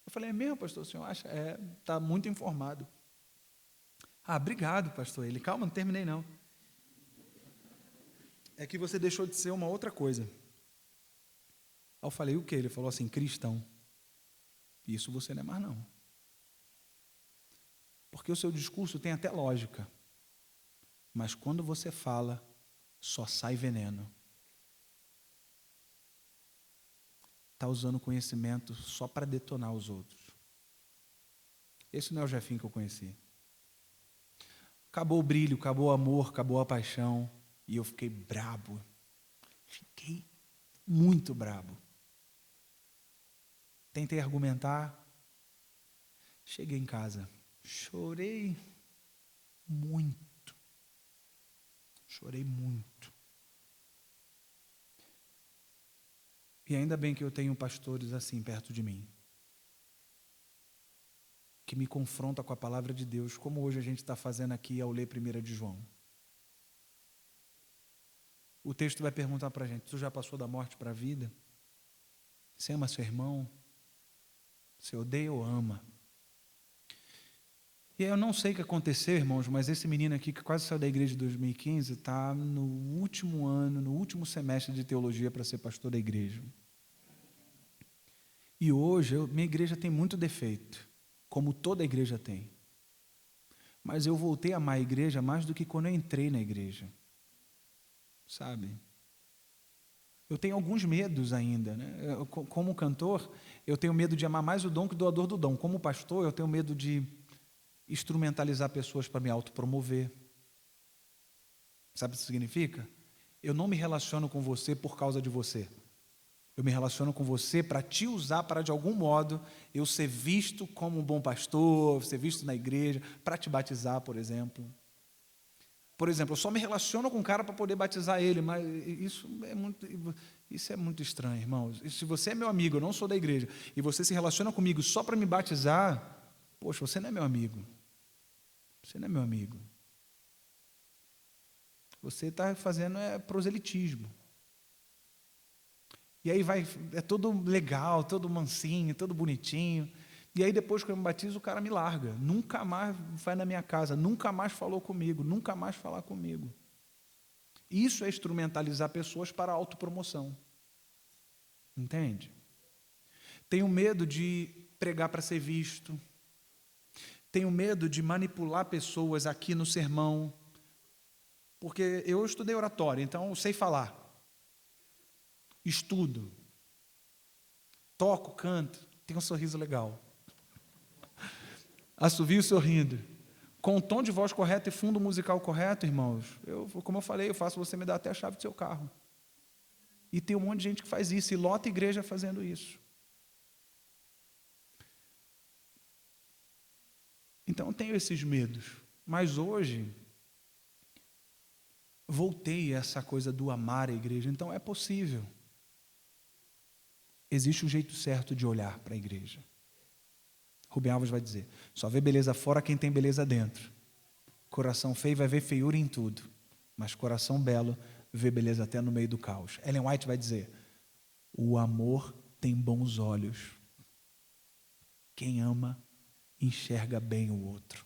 Eu falei, é mesmo, pastor? O senhor acha? Está muito informado. Obrigado, pastor. Ele, calma, não terminei não. É que você deixou de ser uma outra coisa. Aí eu falei, o quê? Ele falou assim, cristão. Isso você não é mais não. Porque o seu discurso tem até lógica. Mas quando você fala, só sai veneno. está usando o conhecimento só para detonar os outros. Esse não é o Jefinho que eu conheci. Acabou o brilho, acabou o amor, acabou a paixão, e eu fiquei brabo. Fiquei muito brabo. Tentei argumentar. Cheguei em casa. Chorei muito. Chorei muito. E ainda bem que eu tenho pastores assim perto de mim, que me confrontam com a palavra de Deus, como hoje a gente está fazendo aqui ao ler 1 de João. O texto vai perguntar para a gente: tu já passou da morte para a vida? Você ama seu irmão? Você odeia ou ama? E eu não sei o que aconteceu, irmãos, mas esse menino aqui, que quase saiu da igreja de 2015, está no último ano, no último semestre de teologia para ser pastor da igreja. E hoje, minha igreja tem muito defeito, como toda igreja tem. Mas eu voltei a amar a igreja mais do que quando eu entrei na igreja. Sabe? Eu tenho alguns medos ainda, né? Como cantor, eu tenho medo de amar mais o dom que o doador do dom. Como pastor, eu tenho medo de instrumentalizar pessoas para me autopromover. Sabe o que isso significa? Eu não me relaciono com você por causa de você. Eu me relaciono com você para te usar, para de algum modo eu ser visto como um bom pastor, ser visto na igreja, para te batizar, por exemplo. Por exemplo, eu só me relaciono com um cara para poder batizar ele, mas isso é muito estranho, irmãos. E se você é meu amigo, eu não sou da igreja, e você se relaciona comigo só para me batizar, poxa, você não é meu amigo. Você não é meu amigo. Você está fazendo proselitismo. E aí é todo legal, todo mansinho, todo bonitinho. E aí depois que eu me batizo, o cara me larga. Nunca mais vai na minha casa, nunca mais falou comigo, nunca mais falar comigo. Isso é instrumentalizar pessoas para a autopromoção. Entende? Tenho medo de pregar para ser visto. Tenho medo de manipular pessoas aqui no sermão. Porque eu estudei oratória, então eu sei falar. Estudo. Toco, canto, tenho um sorriso legal. Assovio sorrindo. Com um tom de voz correto e fundo musical correto, irmãos, como eu falei, eu faço você me dar até a chave do seu carro. E tem um monte de gente que faz isso, e lota a igreja fazendo isso. Então eu tenho esses medos. Mas hoje, voltei a essa coisa do amar a igreja. Então é possível. Existe um jeito certo de olhar para a igreja. Rubem Alves vai dizer: só vê beleza fora quem tem beleza dentro. Coração feio vai ver feiura em tudo, mas coração belo vê beleza até no meio do caos. Ellen White vai dizer: o amor tem bons olhos. Quem ama enxerga bem o outro.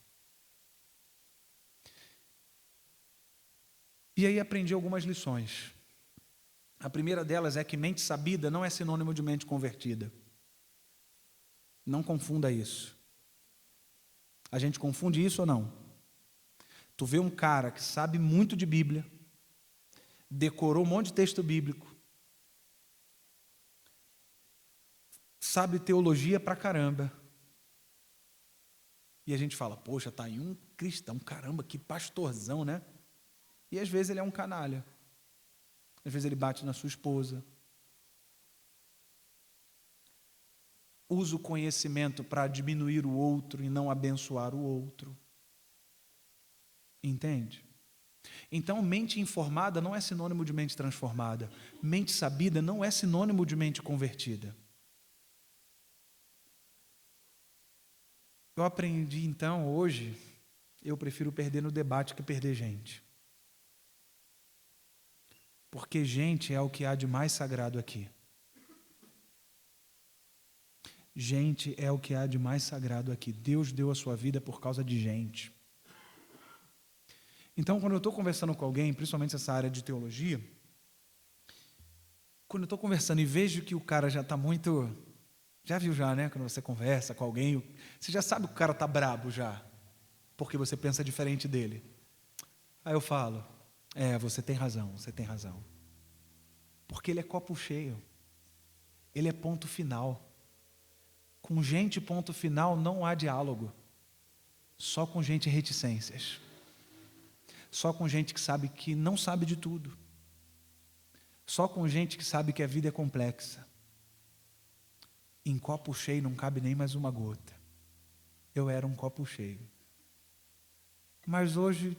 E aí aprendi algumas lições. A primeira delas é que mente sabida não é sinônimo de mente convertida. Não confunda isso. A gente confunde isso ou não? Tu vê um cara que sabe muito de Bíblia, decorou um monte de texto bíblico, sabe teologia pra caramba, e a gente fala: poxa, tá aí um cristão, caramba, que pastorzão, né? E às vezes ele é um canalha. Às vezes ele bate na sua esposa. Usa o conhecimento para diminuir o outro e não abençoar o outro. Entende? Então, mente informada não é sinônimo de mente transformada. Mente sabida não é sinônimo de mente convertida. Eu aprendi, então, hoje, eu prefiro perder no debate que perder gente. Porque gente é o que há de mais sagrado aqui. Gente é o que há de mais sagrado aqui. Deus deu a sua vida por causa de gente. Então, quando eu estou conversando com alguém, principalmente essa área de teologia, quando eu estou conversando e vejo que o cara já está muito... Já viu já, né? Quando você conversa com alguém, você já sabe que o cara está brabo já, porque você pensa diferente dele. Aí eu falo: você tem razão, você tem razão. Porque ele é copo cheio. ele é ponto final. Com gente ponto final não há diálogo. Só com gente reticências. Só com gente que sabe que não sabe de tudo. Só com gente que sabe que a vida é complexa. Em copo cheio não cabe nem mais uma gota. Eu era um copo cheio. Mas hoje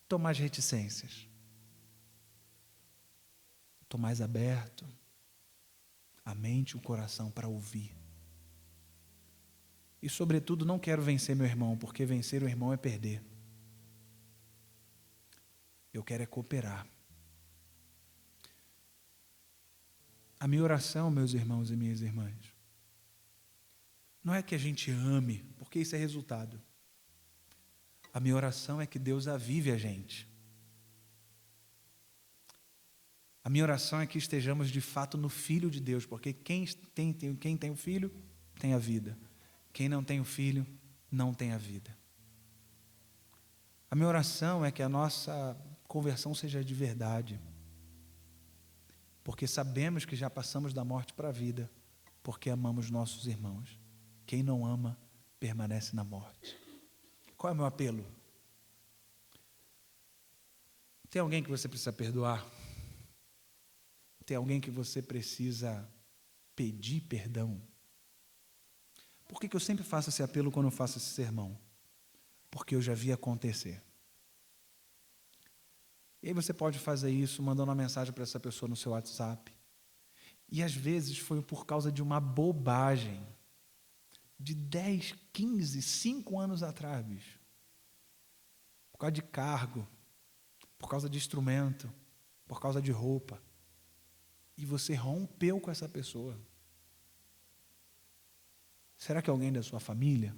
estou mais reticências. Estou mais aberto. A mente e o coração para ouvir. E sobretudo não quero vencer meu irmão, porque vencer o irmão é perder. Eu quero é cooperar. A minha oração, meus irmãos e minhas irmãs, não é que a gente ame, porque isso é resultado. A minha oração é que Deus avive a gente. A minha oração é que estejamos de fato no Filho de Deus, porque quem tem o Filho tem a vida. Quem não tem o Filho não tem a vida. A minha oração é que a nossa conversão seja de verdade, porque sabemos que já passamos da morte para a vida, porque amamos nossos irmãos. Quem não ama permanece na morte. Qual é o meu apelo? Tem alguém que você precisa perdoar? Tem alguém que você precisa pedir perdão? Por que eu sempre faço esse apelo quando eu faço esse sermão? Porque eu já vi acontecer. E aí você pode fazer isso mandando uma mensagem para essa pessoa no seu WhatsApp. E às vezes foi por causa de uma bobagem de 10, 15, 5 anos atrás, bicho. Por causa de cargo, por causa de instrumento, por causa de roupa. E você rompeu com essa pessoa. Será que é alguém da sua família?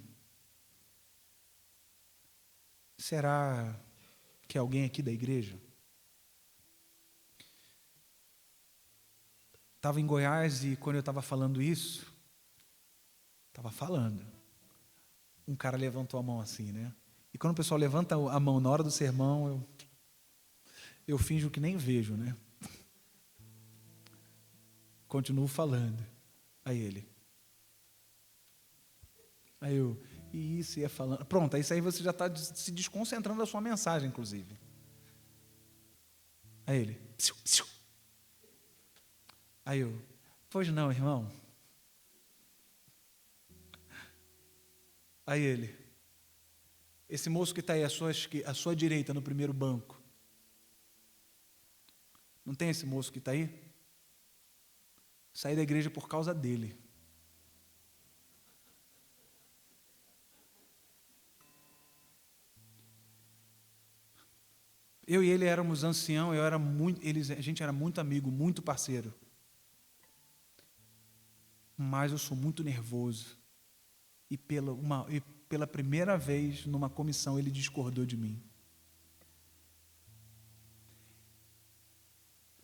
Será que é alguém aqui da igreja? Estava em Goiás e quando eu estava falando isso, um cara levantou a mão assim, né? E quando o pessoal levanta a mão na hora do sermão, eu finjo que nem vejo, né? Continuo falando. Aí eu, e isso ia falando. Pronto, isso aí você já está se desconcentrando da sua mensagem, inclusive. Aí ele, psiu, psiu. Aí eu, pois não, irmão. Aí ele, esse moço que está aí à sua direita no primeiro banco, não tem esse moço que está aí? Saí da igreja por causa dele. Eu e ele éramos ancião, a gente era muito amigo, muito parceiro. Mas eu sou muito nervoso. E pela primeira vez numa comissão ele discordou de mim.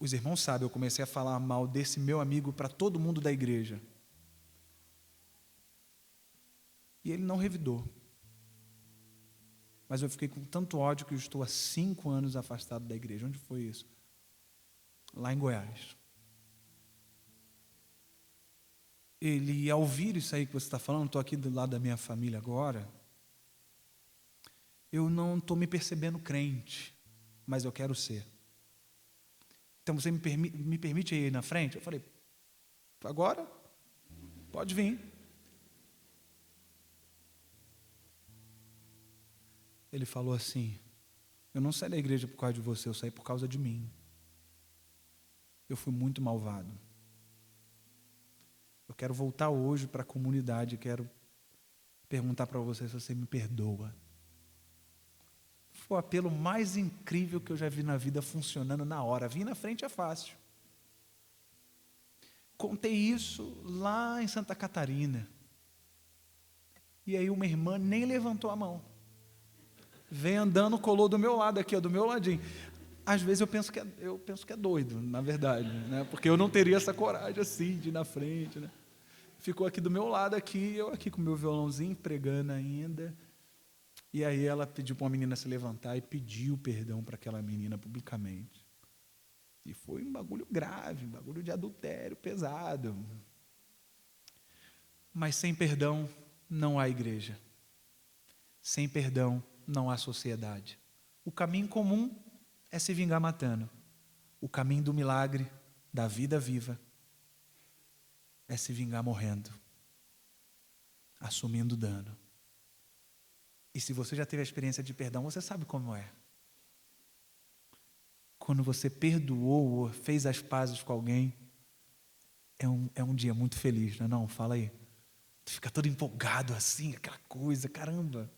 Os irmãos sabem, eu comecei a falar mal desse meu amigo para todo mundo da igreja. E ele não revidou. Mas eu fiquei com tanto ódio que eu estou há 5 anos afastado da igreja. Onde foi isso? Lá em Goiás. Ele, ao ouvir isso aí que você está falando, estou aqui do lado da minha família agora, eu não estou me percebendo crente, mas eu quero ser. Então você me permite ir na frente? Eu falei, agora? Pode vir. Ele falou assim, eu não saí da igreja por causa de você, eu saí por causa de mim. Eu fui muito malvado. Eu quero voltar hoje para a comunidade, quero perguntar para você se você me perdoa. Foi o apelo mais incrível que eu já vi na vida funcionando na hora. Vir na frente é fácil. Contei isso lá em Santa Catarina. E aí uma irmã nem levantou a mão. Veio andando, colou do meu lado aqui, do meu ladinho. Às vezes eu penso que é doido, na verdade, né? Porque eu não teria essa coragem assim de ir na frente, né? Ficou aqui do meu lado aqui, eu aqui com o meu violãozinho pregando ainda. E aí ela pediu para uma menina se levantar e pediu perdão para aquela menina publicamente. E foi um bagulho grave, um bagulho de adultério pesado. Mas sem perdão não há igreja. Sem perdão não há sociedade. O caminho comum é se vingar matando. O caminho do milagre, da vida viva, é se vingar morrendo, assumindo dano. E se você já teve a experiência de perdão, você sabe como é. Quando você perdoou ou fez as pazes com alguém, é um dia muito feliz, não é não? Fala aí. Tu fica todo empolgado assim, aquela coisa, caramba.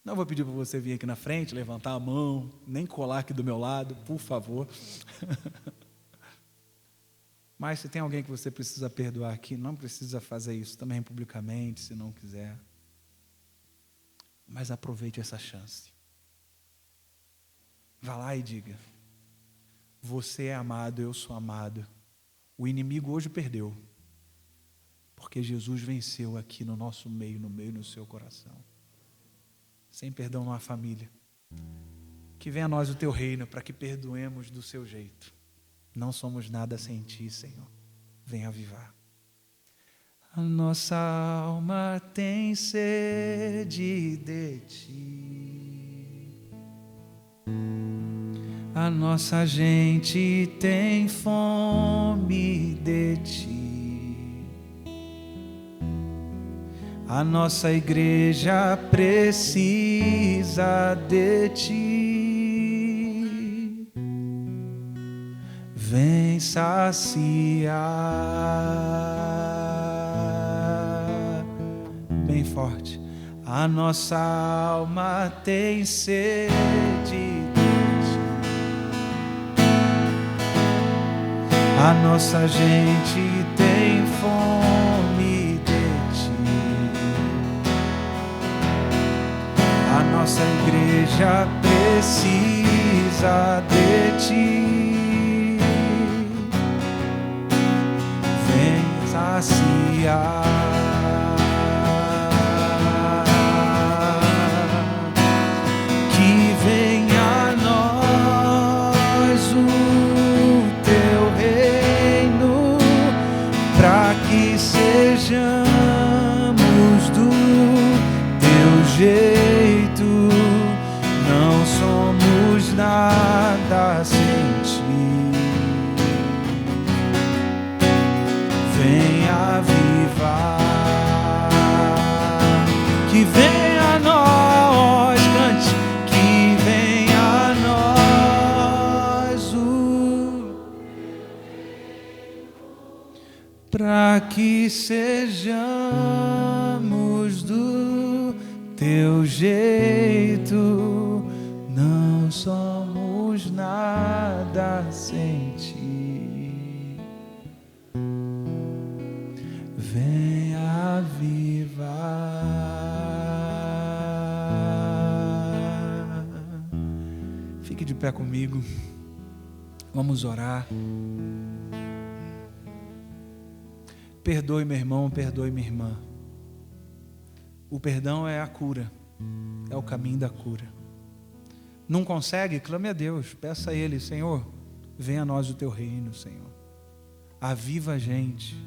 Não vou pedir para você vir aqui na frente, levantar a mão, nem colar aqui do meu lado, por favor. Mas se tem alguém que você precisa perdoar aqui, não precisa fazer isso também publicamente, se não quiser. Mas aproveite essa chance. Vá lá e diga: você é amado, eu sou amado. O inimigo hoje perdeu, porque Jesus venceu aqui no nosso meio, no seu coração. Sem perdão não há família. Que venha a nós o teu reino, para que perdoemos do seu jeito. Não somos nada sem ti, Senhor. Venha avivar. A nossa alma tem sede de ti. A nossa gente tem fome de ti. A nossa igreja precisa de ti. Vem saciar. Bem forte. A nossa alma tem sede de ti. A nossa gente tem fome de ti. A nossa igreja precisa de ti. Vem saciar. Que venha a nós o teu reino, para que sejamos do teu jeito. Não somos nada sem ti. Vem avivar. Que venha a nós, cante. Que venha a nós para que sejamos do teu jeito. Não somos nada sem ti. Vem avivar. Fique de pé comigo. Vamos orar. Perdoe meu irmão, perdoe minha irmã. O perdão é a cura, é o caminho da cura. Não consegue? Clame a Deus, peça a Ele: Senhor, venha a nós o teu reino, Senhor. Aviva a gente.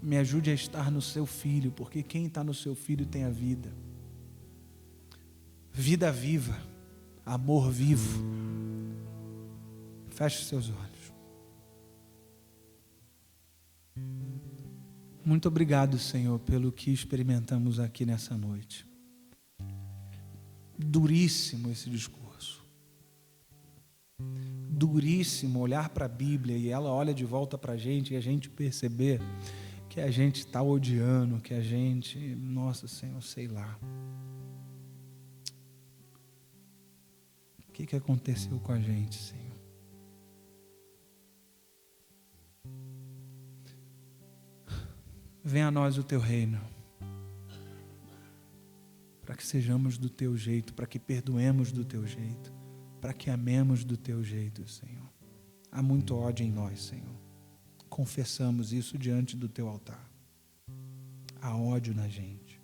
Me ajude a estar no seu Filho, porque quem está no seu Filho tem a vida. Vida viva, amor vivo. Feche seus olhos. Muito obrigado, Senhor, pelo que experimentamos aqui nessa noite. Duríssimo esse discurso. Duríssimo olhar para a Bíblia e ela olha de volta para a gente e a gente perceber que a gente está odiando, que a gente, nossa Senhor, sei lá. O que aconteceu com a gente, Senhor? Venha a nós o teu reino, para que sejamos do teu jeito, para que perdoemos do teu jeito, para que amemos do teu jeito, Senhor. Há muito ódio em nós, Senhor. Confessamos isso diante do teu altar. Há ódio na gente.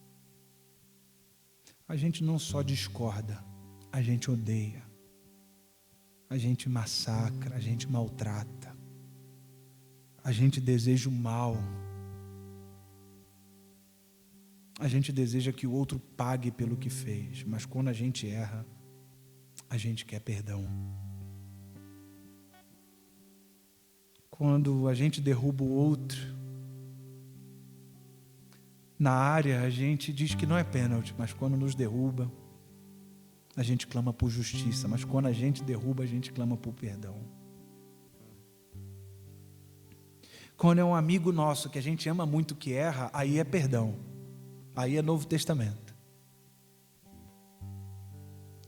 A gente não só discorda, a gente odeia. A gente massacra, a gente maltrata. a gente deseja o mal. A gente deseja que o outro pague pelo que fez, mas quando a gente erra, a gente quer perdão. Quando a gente derruba o outro, na área a gente diz que não é pênalti, mas quando nos derruba, a gente clama por justiça, mas quando a gente derruba, a gente clama por perdão. Quando é um amigo nosso que a gente ama muito que erra, aí é perdão, aí é Novo Testamento.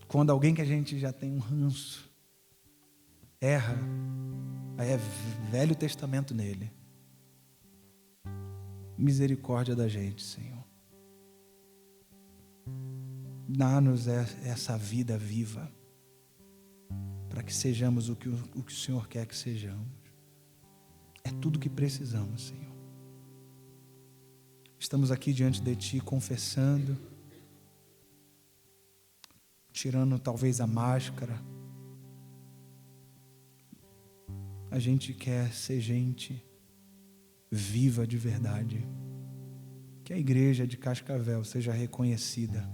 Quando alguém que a gente já tem um ranço erra, aí é Velho Testamento nele. Misericórdia da gente, Senhor. Dá-nos essa vida viva, para que sejamos o que o Senhor quer que sejamos. É tudo que precisamos, Senhor. Estamos aqui diante de Ti, confessando, tirando talvez a máscara. A gente quer ser gente viva de verdade. Que a igreja de Cascavel seja reconhecida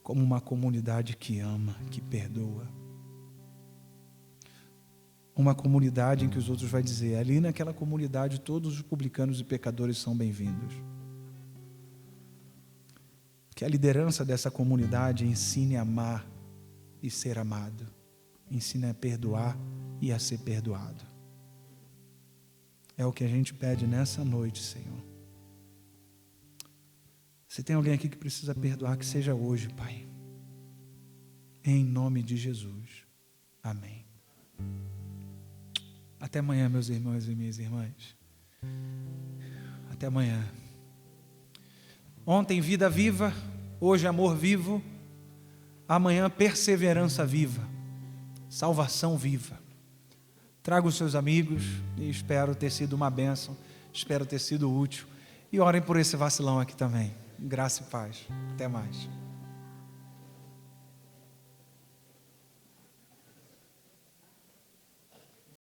como uma comunidade que ama, que perdoa. Uma comunidade em que os outros vão dizer, ali naquela comunidade todos os publicanos e pecadores são bem-vindos. Que a liderança dessa comunidade ensine a amar e ser amado. Ensine a perdoar e a ser perdoado. É o que a gente pede nessa noite, Senhor. Se tem alguém aqui que precisa perdoar, que seja hoje, Pai. Em nome de Jesus. Amém. Até amanhã, meus irmãos e minhas irmãs. Até amanhã. Ontem, vida viva. Hoje, amor vivo. Amanhã, perseverança viva. Salvação viva. Traga os seus amigos e espero ter sido uma bênção. Espero ter sido útil. E orem por esse vacilão aqui também. Graça e paz. Até mais.